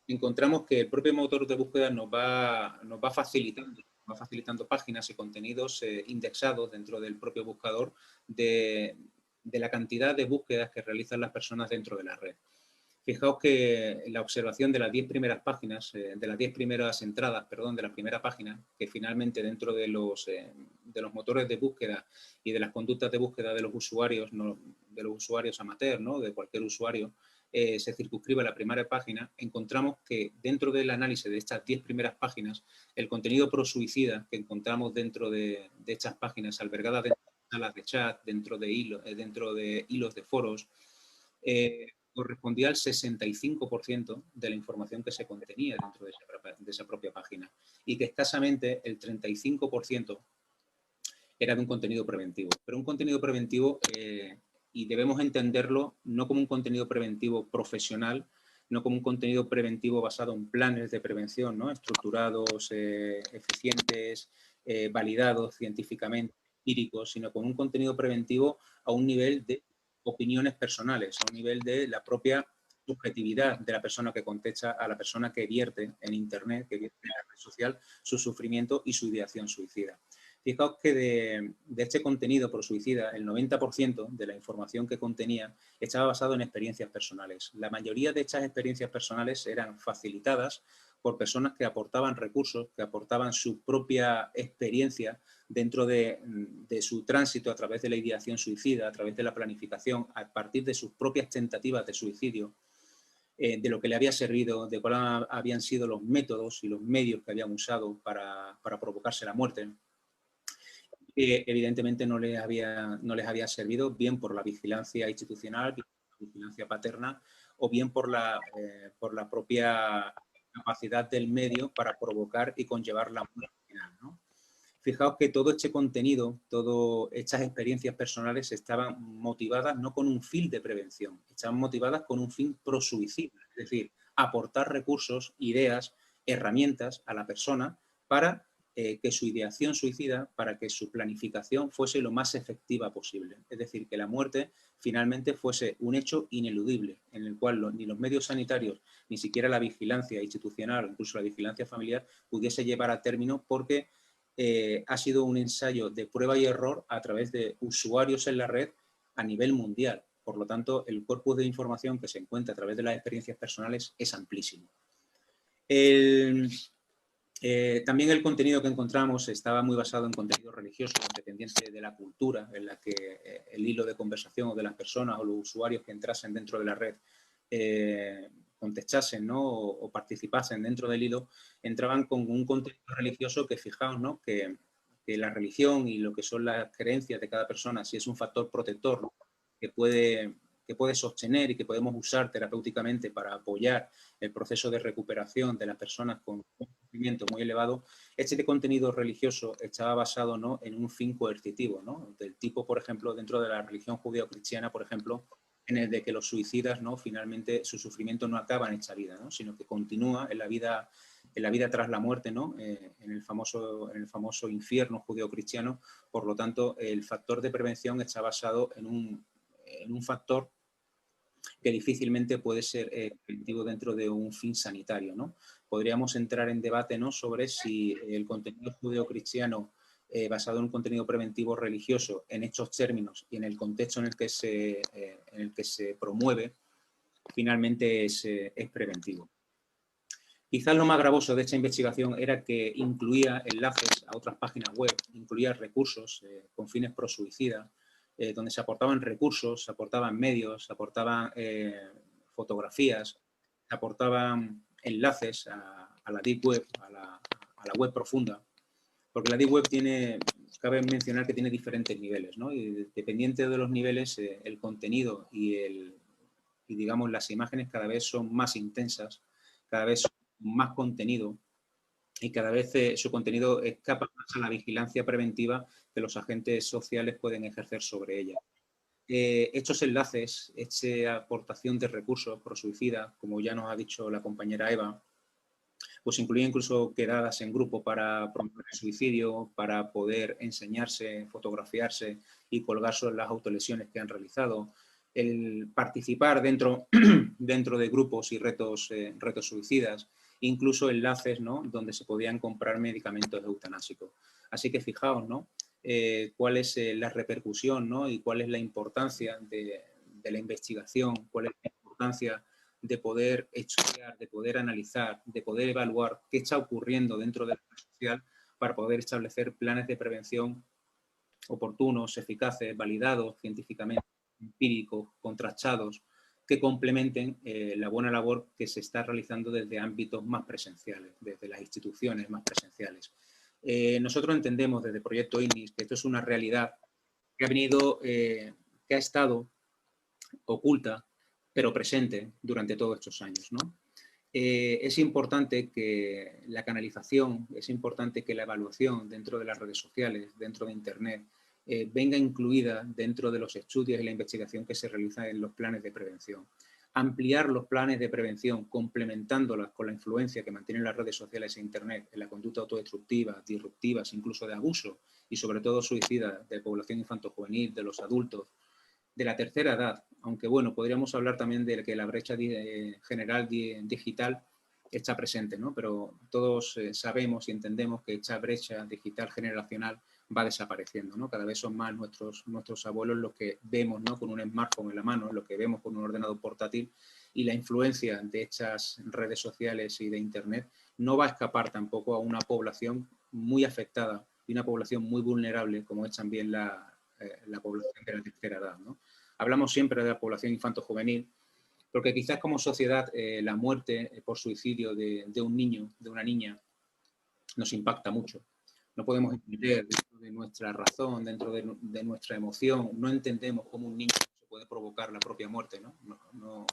encontramos que el propio motor de búsqueda nos va facilitando páginas y contenidos indexados dentro del propio buscador de la cantidad de búsquedas que realizan las personas dentro de la red. Fijaos que la observación de las 10 primeras páginas, de las 10 primeras entradas, perdón, de la primera página, que finalmente dentro de los motores de búsqueda y de las conductas de búsqueda de los usuarios, no, de los usuarios amateur, ¿no? De cualquier usuario, se circunscribe a la primera página, encontramos que dentro del análisis de estas 10 primeras páginas, el contenido pro-suicida que encontramos dentro de estas páginas albergadas dentro de salas de chat, dentro de hilos de foros, correspondía al 65% de la información que se contenía dentro de esa propia página y que escasamente el 35% era de un contenido preventivo. Pero un contenido preventivo, y debemos entenderlo no como un contenido preventivo profesional, no como un contenido preventivo basado en planes de prevención, ¿no? Estructurados, eficientes, validados científicamente, empíricos, sino como un contenido preventivo a un nivel de opiniones personales, a un nivel de la propia subjetividad de la persona que contesta a la persona que vierte en Internet, que vierte en la red social, su sufrimiento y su ideación suicida. Fijaos que de este contenido pro suicida, el 90% de la información que contenía estaba basado en experiencias personales. La mayoría de estas experiencias personales eran facilitadas por personas que aportaban recursos, que aportaban su propia experiencia dentro de su tránsito a través de la ideación suicida, a través de la planificación, a partir de sus propias tentativas de suicidio, de lo que le había servido, de cuáles habían sido los métodos y los medios que habían usado para provocarse la muerte. Evidentemente no les había servido bien por la vigilancia institucional, bien por la vigilancia paterna o bien por la propia capacidad del medio para provocar y conllevar la muerte final, ¿no? Fijaos que todo este contenido, todas estas experiencias personales estaban motivadas no con un fin de prevención, estaban motivadas con un fin pro-suicida, es decir, aportar recursos, ideas, herramientas a la persona para que su ideación suicida, para que su planificación fuese lo más efectiva posible. Es decir, que la muerte finalmente fuese un hecho ineludible, en el cual ni los medios sanitarios, ni siquiera la vigilancia institucional, incluso la vigilancia familiar, pudiese llevar a término porque ha sido un ensayo de prueba y error a través de usuarios en la red a nivel mundial. Por lo tanto, el corpus de información que se encuentra a través de las experiencias personales es amplísimo. También el contenido que encontramos estaba muy basado en contenido religioso, dependiente de la cultura en la que el hilo de conversación o de las personas o los usuarios que entrasen dentro de la red contestasen, ¿no? o participasen dentro del hilo, entraban con un contenido religioso que, fijaos, ¿no? que la religión y lo que son las creencias de cada persona, si es un factor protector, ¿no? que puede sostener y que podemos usar terapéuticamente para apoyar el proceso de recuperación de las personas con un sufrimiento muy elevado, este contenido religioso estaba basado, ¿no? en un fin coercitivo, ¿no? Del tipo, por ejemplo, dentro de la religión judío-cristiana, por ejemplo, en el de que los suicidas, ¿no? finalmente su sufrimiento no acaba en esta vida, ¿no? sino que continúa en la vida tras la muerte, ¿no? en el famoso infierno judío-cristiano. Por lo tanto, el factor de prevención está basado en un factor que difícilmente puede ser efectivo dentro de un fin sanitario, ¿no? Podríamos entrar en debate, ¿no? sobre si el contenido judeo-cristiano basado en un contenido preventivo religioso en estos términos y en el contexto en el que se promueve, finalmente es preventivo. Quizás lo más gravoso de esta investigación era que incluía enlaces a otras páginas web, incluía recursos con fines pro-suicida, donde se aportaban recursos, se aportaban medios, se aportaban fotografías, se aportaban enlaces a la Deep Web, a la web profunda, porque la Deep Web cabe mencionar que tiene diferentes niveles, ¿no? Y dependiente de los niveles, el contenido y digamos las imágenes cada vez son más intensas, cada vez son más contenido y cada vez su contenido escapa más a la vigilancia preventiva que los agentes sociales pueden ejercer sobre ella. Estos enlaces, esta aportación de recursos pro suicida, como ya nos ha dicho la compañera Eva, pues incluye incluso quedadas en grupo para promover el suicidio, para poder enseñarse, fotografiarse y colgar sobre las autolesiones que han realizado, el participar dentro de grupos y retos suicidas, incluso enlaces, ¿no?, donde se podían comprar medicamentos eutanásicos. Así que fijaos, ¿no?, cuál es la repercusión, ¿no?, y cuál es la importancia de la investigación, cuál es la importancia de poder estudiar, de poder analizar, de poder evaluar qué está ocurriendo dentro de la red social para poder establecer planes de prevención oportunos, eficaces, validados científicamente, empíricos, contrastados, que complementen la buena labor que se está realizando desde ámbitos más presenciales, desde las instituciones más presenciales. Nosotros entendemos desde Proyecto INIS que esto es una realidad que ha venido, que ha estado oculta, pero presente durante todos estos años, ¿no? Es importante que la canalización, es importante que la evaluación dentro de las redes sociales, dentro de Internet, venga incluida dentro de los estudios y la investigación que se realiza en los planes de prevención. Ampliar los planes de prevención, complementándolas con la influencia que mantienen las redes sociales e Internet en la conducta autodestructiva, disruptivas, incluso de abuso y sobre todo suicida de población infanto-juvenil, de los adultos, de la tercera edad, aunque bueno, podríamos hablar también de que la brecha general digital está presente, ¿no? Pero todos sabemos y entendemos que esta brecha digital generacional va desapareciendo, ¿no? Cada vez son más nuestros abuelos los que vemos, ¿no?, con un smartphone en la mano, lo que vemos con un ordenador portátil, y la influencia de estas redes sociales y de Internet no va a escapar tampoco a una población muy afectada y una población muy vulnerable como es también la población de la tercera edad, ¿no? Hablamos siempre de la población infanto-juvenil, porque quizás como sociedad la muerte por suicidio de un niño, de una niña, nos impacta mucho. No podemos entender dentro de nuestra razón, dentro de nuestra emoción, no entendemos cómo un niño se puede provocar la propia muerte, ¿no? No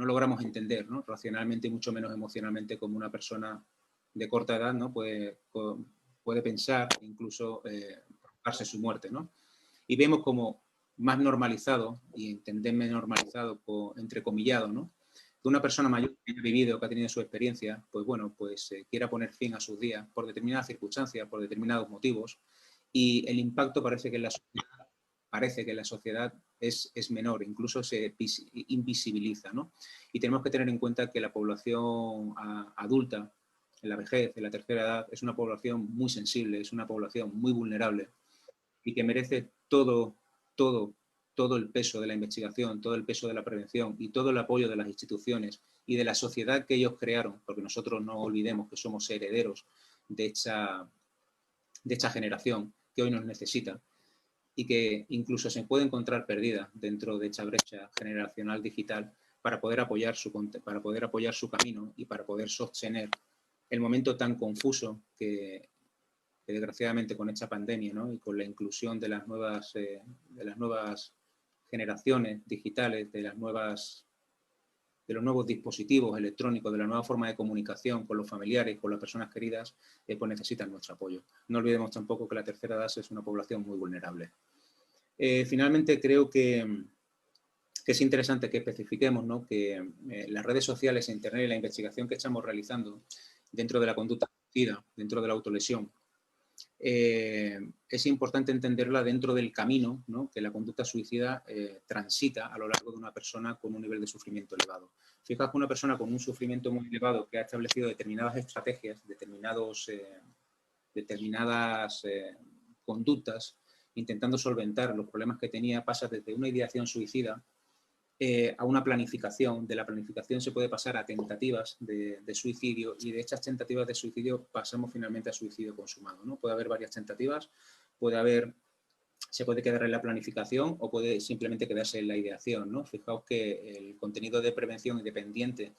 logramos entender, ¿no?, racionalmente y mucho menos emocionalmente, como una persona de corta edad, ¿no?, puede pensar, incluso provocarse su muerte, ¿no? Y vemos como más normalizado, y entenderme normalizado, entrecomillado, ¿no?, que una persona mayor que ha vivido, que ha tenido su experiencia, pues bueno, pues quiera poner fin a sus días por determinadas circunstancias, por determinados motivos, y el impacto parece que en la sociedad es menor, incluso se invisibiliza, ¿no? Y tenemos que tener en cuenta que la población adulta, en la vejez, en la tercera edad, es una población muy sensible, es una población muy vulnerable y que merece todo el peso de la investigación, todo el peso de la prevención y todo el apoyo de las instituciones y de la sociedad que ellos crearon, porque nosotros no olvidemos que somos herederos de esta generación que hoy nos necesita y que incluso se puede encontrar perdida dentro de esta brecha generacional digital para poder apoyar su camino y para poder sostener el momento tan confuso que desgraciadamente con esta pandemia, ¿no?, y con la inclusión de las nuevas generaciones digitales, de los nuevos dispositivos electrónicos, de la nueva forma de comunicación con los familiares, con las personas queridas, pues necesitan nuestro apoyo. No olvidemos tampoco que la tercera edad es una población muy vulnerable. Finalmente, creo que es interesante que especifiquemos, ¿no?, que las redes sociales, Internet y la investigación que estamos realizando dentro de la conducta suicida, dentro de la autolesión, es importante entenderla dentro del camino, ¿no?, que la conducta suicida transita a lo largo de una persona con un nivel de sufrimiento elevado. Fijaos que una persona con un sufrimiento muy elevado que ha establecido determinadas estrategias, determinadas conductas, intentando solventar los problemas que tenía, pasa desde una ideación suicida a una planificación. De la planificación se puede pasar a tentativas de suicidio, y de estas tentativas de suicidio pasamos finalmente a suicidio consumado, ¿no? Puede haber varias tentativas, se puede quedar en la planificación o puede simplemente quedarse en la ideación, ¿no? Fijaos que el contenido de prevención independiente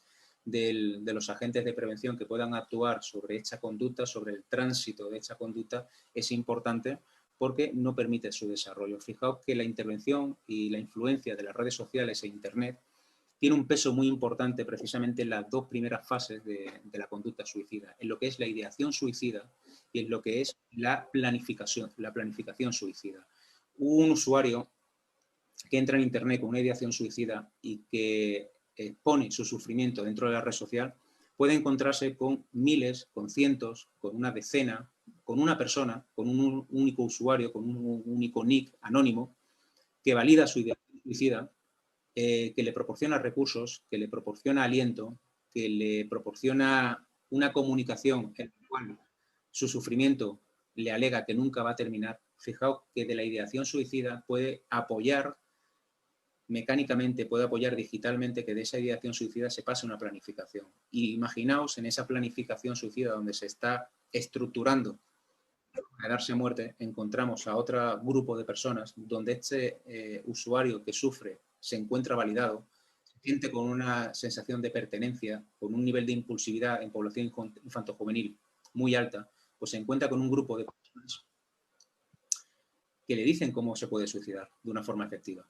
de los agentes de prevención que puedan actuar sobre esta conducta, sobre el tránsito de esta conducta, es importante porque no permite su desarrollo. Fijaos que la intervención y la influencia de las redes sociales e Internet tiene un peso muy importante precisamente en las dos primeras fases de la conducta suicida, en lo que es la ideación suicida y en lo que es la planificación suicida. Un usuario que entra en Internet con una ideación suicida y que expone su sufrimiento dentro de la red social puede encontrarse con miles, con cientos, con una decena, con una persona, con un único usuario, con un único nick anónimo que valida su ideación suicida, que le proporciona recursos, que le proporciona aliento, que le proporciona una comunicación en la cual su sufrimiento le alega que nunca va a terminar. Fijaos que de la ideación suicida puede apoyar mecánicamente, puede apoyar digitalmente que de esa ideación suicida se pase una planificación. Y imaginaos en esa planificación suicida donde se está estructurando a darse muerte, encontramos a otro grupo de personas donde este usuario que sufre se encuentra validado, se siente con una sensación de pertenencia, con un nivel de impulsividad en población infantojuvenil muy alta, pues se encuentra con un grupo de personas que le dicen cómo se puede suicidar de una forma efectiva,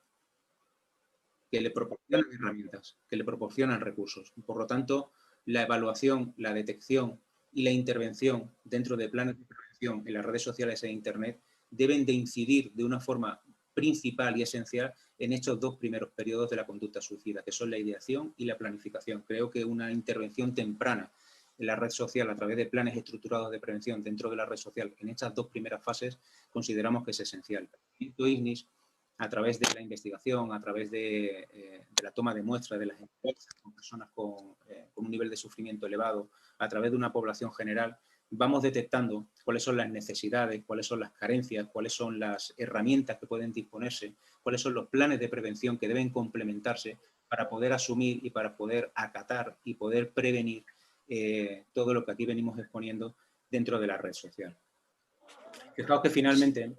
que le proporcionan herramientas, que le proporcionan recursos. Por lo tanto, la evaluación, la detección y la intervención dentro de planes de prevención en las redes sociales e Internet deben de incidir de una forma principal y esencial en estos dos primeros periodos de la conducta suicida, que son la ideación y la planificación. Creo que una intervención temprana en la red social a través de planes estructurados de prevención dentro de la red social en estas dos primeras fases consideramos que es esencial. IGNIS, a través de la investigación, a través de la toma de muestras de las entrevistas con personas con un nivel de sufrimiento elevado, a través de una población general, vamos detectando cuáles son las necesidades, cuáles son las carencias, cuáles son las herramientas que pueden disponerse, cuáles son los planes de prevención que deben complementarse para poder asumir y para poder acatar y poder prevenir todo lo que aquí venimos exponiendo dentro de la red social. Fijaos que finalmente,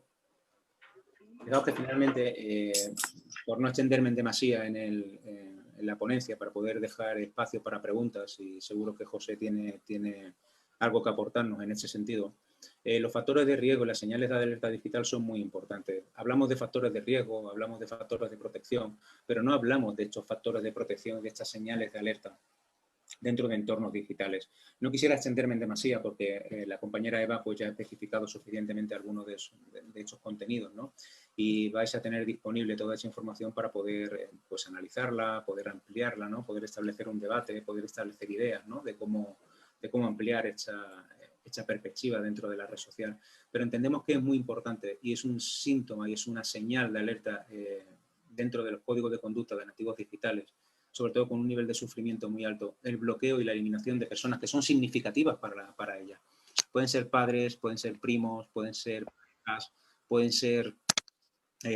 por no extenderme en demasía en la ponencia, para poder dejar espacio para preguntas, y seguro que José tiene algo que aportarnos en ese sentido, los factores de riesgo y las señales de alerta digital son muy importantes. Hablamos de factores de riesgo, hablamos de factores de protección, pero no hablamos de estos factores de protección, de estas señales de alerta dentro de entornos digitales. No quisiera extenderme en demasía porque la compañera Eva pues, ya ha especificado suficientemente algunos de esos contenidos, ¿no? Y vais a tener disponible toda esa información para poder pues, analizarla, poder ampliarla, ¿no? Poder establecer un debate, poder establecer ideas, ¿no? de cómo ampliar esta perspectiva dentro de la red social. Pero entendemos que es muy importante y es un síntoma y es una señal de alerta dentro de los códigos de conducta de nativos digitales, sobre todo con un nivel de sufrimiento muy alto, el bloqueo y la eliminación de personas que son significativas para ella. Pueden ser padres, pueden ser primos, pueden ser parejas, pueden ser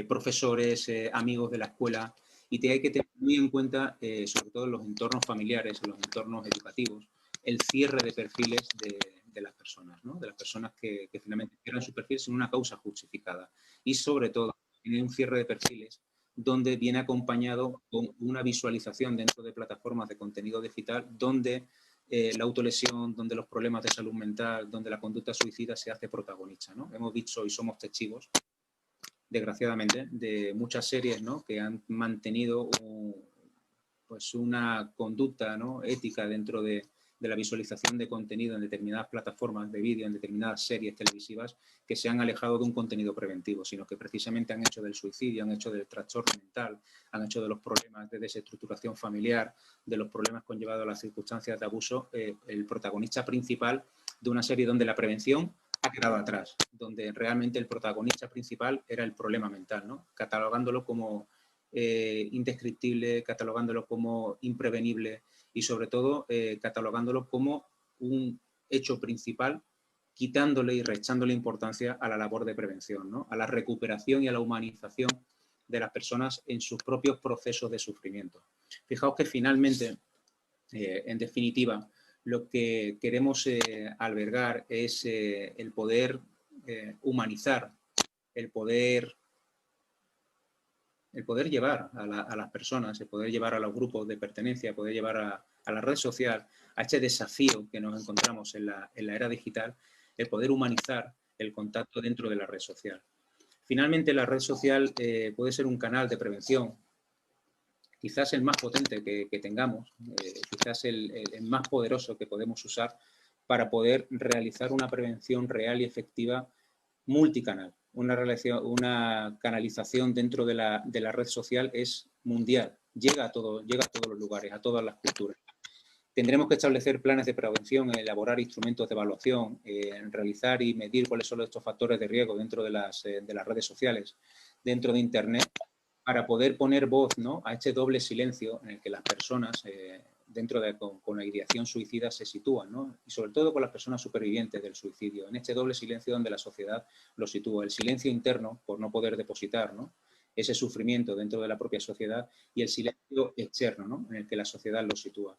profesores, amigos de la escuela, y hay que tener muy en cuenta, sobre todo en los entornos familiares, en los entornos educativos, el cierre de perfiles de las personas, ¿no? De las personas que finalmente cierran su perfil sin una causa justificada. Y sobre todo, tener un cierre de perfiles donde viene acompañado con una visualización dentro de plataformas de contenido digital donde la autolesión, donde los problemas de salud mental, donde la conducta suicida se hace protagonista, ¿no? Hemos visto y somos testigos, desgraciadamente, de muchas series, ¿no? Que han mantenido pues una conducta, ¿no? ética dentro de la visualización de contenido en determinadas plataformas de vídeo, en determinadas series televisivas, que se han alejado de un contenido preventivo, sino que precisamente han hecho del suicidio, han hecho del trastorno mental, han hecho de los problemas de desestructuración familiar, de los problemas conllevados a las circunstancias de abuso, el protagonista principal de una serie donde la prevención ha quedado atrás, donde realmente el protagonista principal era el problema mental, ¿no? Catalogándolo como indescriptible, catalogándolo como imprevenible y sobre todo catalogándolo como un hecho principal, quitándole y restándole importancia a la labor de prevención, ¿no? A la recuperación y a la humanización de las personas en sus propios procesos de sufrimiento. Fijaos que finalmente, en definitiva, lo que queremos albergar es el poder humanizar, el poder llevar a las personas, el poder llevar a los grupos de pertenencia, el poder llevar a la red social, a este desafío que nos encontramos en la era digital, el poder humanizar el contacto dentro de la red social. Finalmente, la red social puede ser un canal de prevención quizás el más potente que tengamos, quizás el más poderoso que podemos usar para poder realizar una prevención real y efectiva multicanal. Una canalización dentro de la red social es mundial, llega a todos los lugares, a todas las culturas. Tendremos que establecer planes de prevención, elaborar instrumentos de evaluación, realizar y medir cuáles son estos factores de riesgo dentro de las redes sociales, dentro de Internet, para poder poner voz, ¿no?, a este doble silencio en el que las personas con la ideación suicida se sitúan, ¿no? Y sobre todo con las personas supervivientes del suicidio, en este doble silencio donde la sociedad lo sitúa. El silencio interno por no poder depositar, ¿no?, ese sufrimiento dentro de la propia sociedad, y el silencio externo, ¿no?, en el que la sociedad lo sitúa.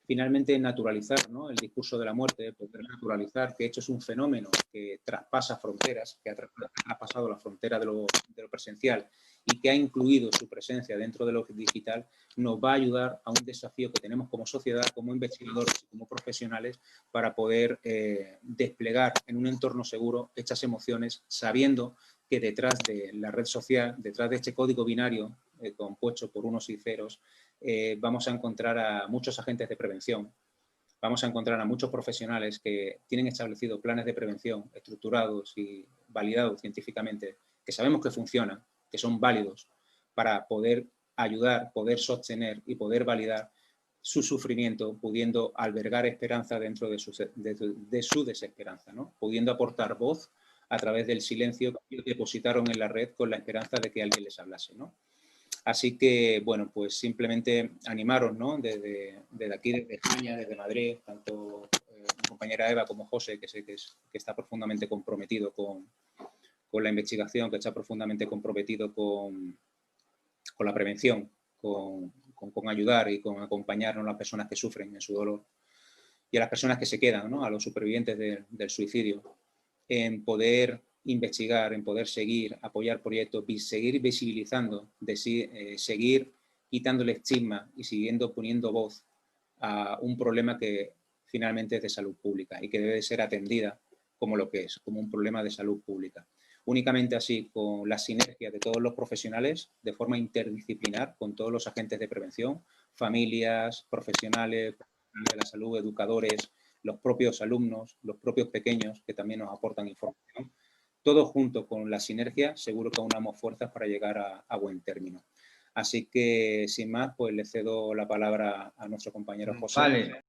Finalmente, naturalizar, ¿no?, el discurso de la muerte, poder naturalizar que esto es un fenómeno que traspasa fronteras, que ha pasado la frontera de lo presencial y que ha incluido su presencia dentro de lo digital, nos va a ayudar a un desafío que tenemos como sociedad, como investigadores y como profesionales, para poder desplegar en un entorno seguro estas emociones, sabiendo que detrás de la red social, detrás de este código binario compuesto por unos y ceros, vamos a encontrar a muchos agentes de prevención, vamos a encontrar a muchos profesionales que tienen establecidos planes de prevención estructurados y validados científicamente, que sabemos que funcionan, que son válidos para poder ayudar, poder sostener y poder validar su sufrimiento, pudiendo albergar esperanza dentro de su desesperanza, ¿no?, pudiendo aportar voz a través del silencio que depositaron en la red con la esperanza de que alguien les hablase, ¿no? Así que, bueno, pues simplemente animaros, ¿no?, desde aquí, desde España, desde Madrid, tanto mi compañera Eva como José, que sé que está profundamente comprometido con la investigación, que está profundamente comprometido con la prevención, con ayudar y con acompañar a las personas que sufren en su dolor, y a las personas que se quedan, ¿no?, a los supervivientes del suicidio, en poder investigar, en poder seguir, apoyar proyectos, seguir visibilizando, seguir quitándole estigma y siguiendo poniendo voz a un problema que finalmente es de salud pública y que debe ser atendida como lo que es, como un problema de salud pública. Únicamente así, con la sinergia de todos los profesionales, de forma interdisciplinar, con todos los agentes de prevención, familias, profesionales de la salud, educadores, los propios alumnos, los propios pequeños que también nos aportan información, todo junto con la sinergia, seguro que aunamos fuerzas para llegar a buen término. Así que, sin más, pues le cedo la palabra a nuestro compañero José. Vale.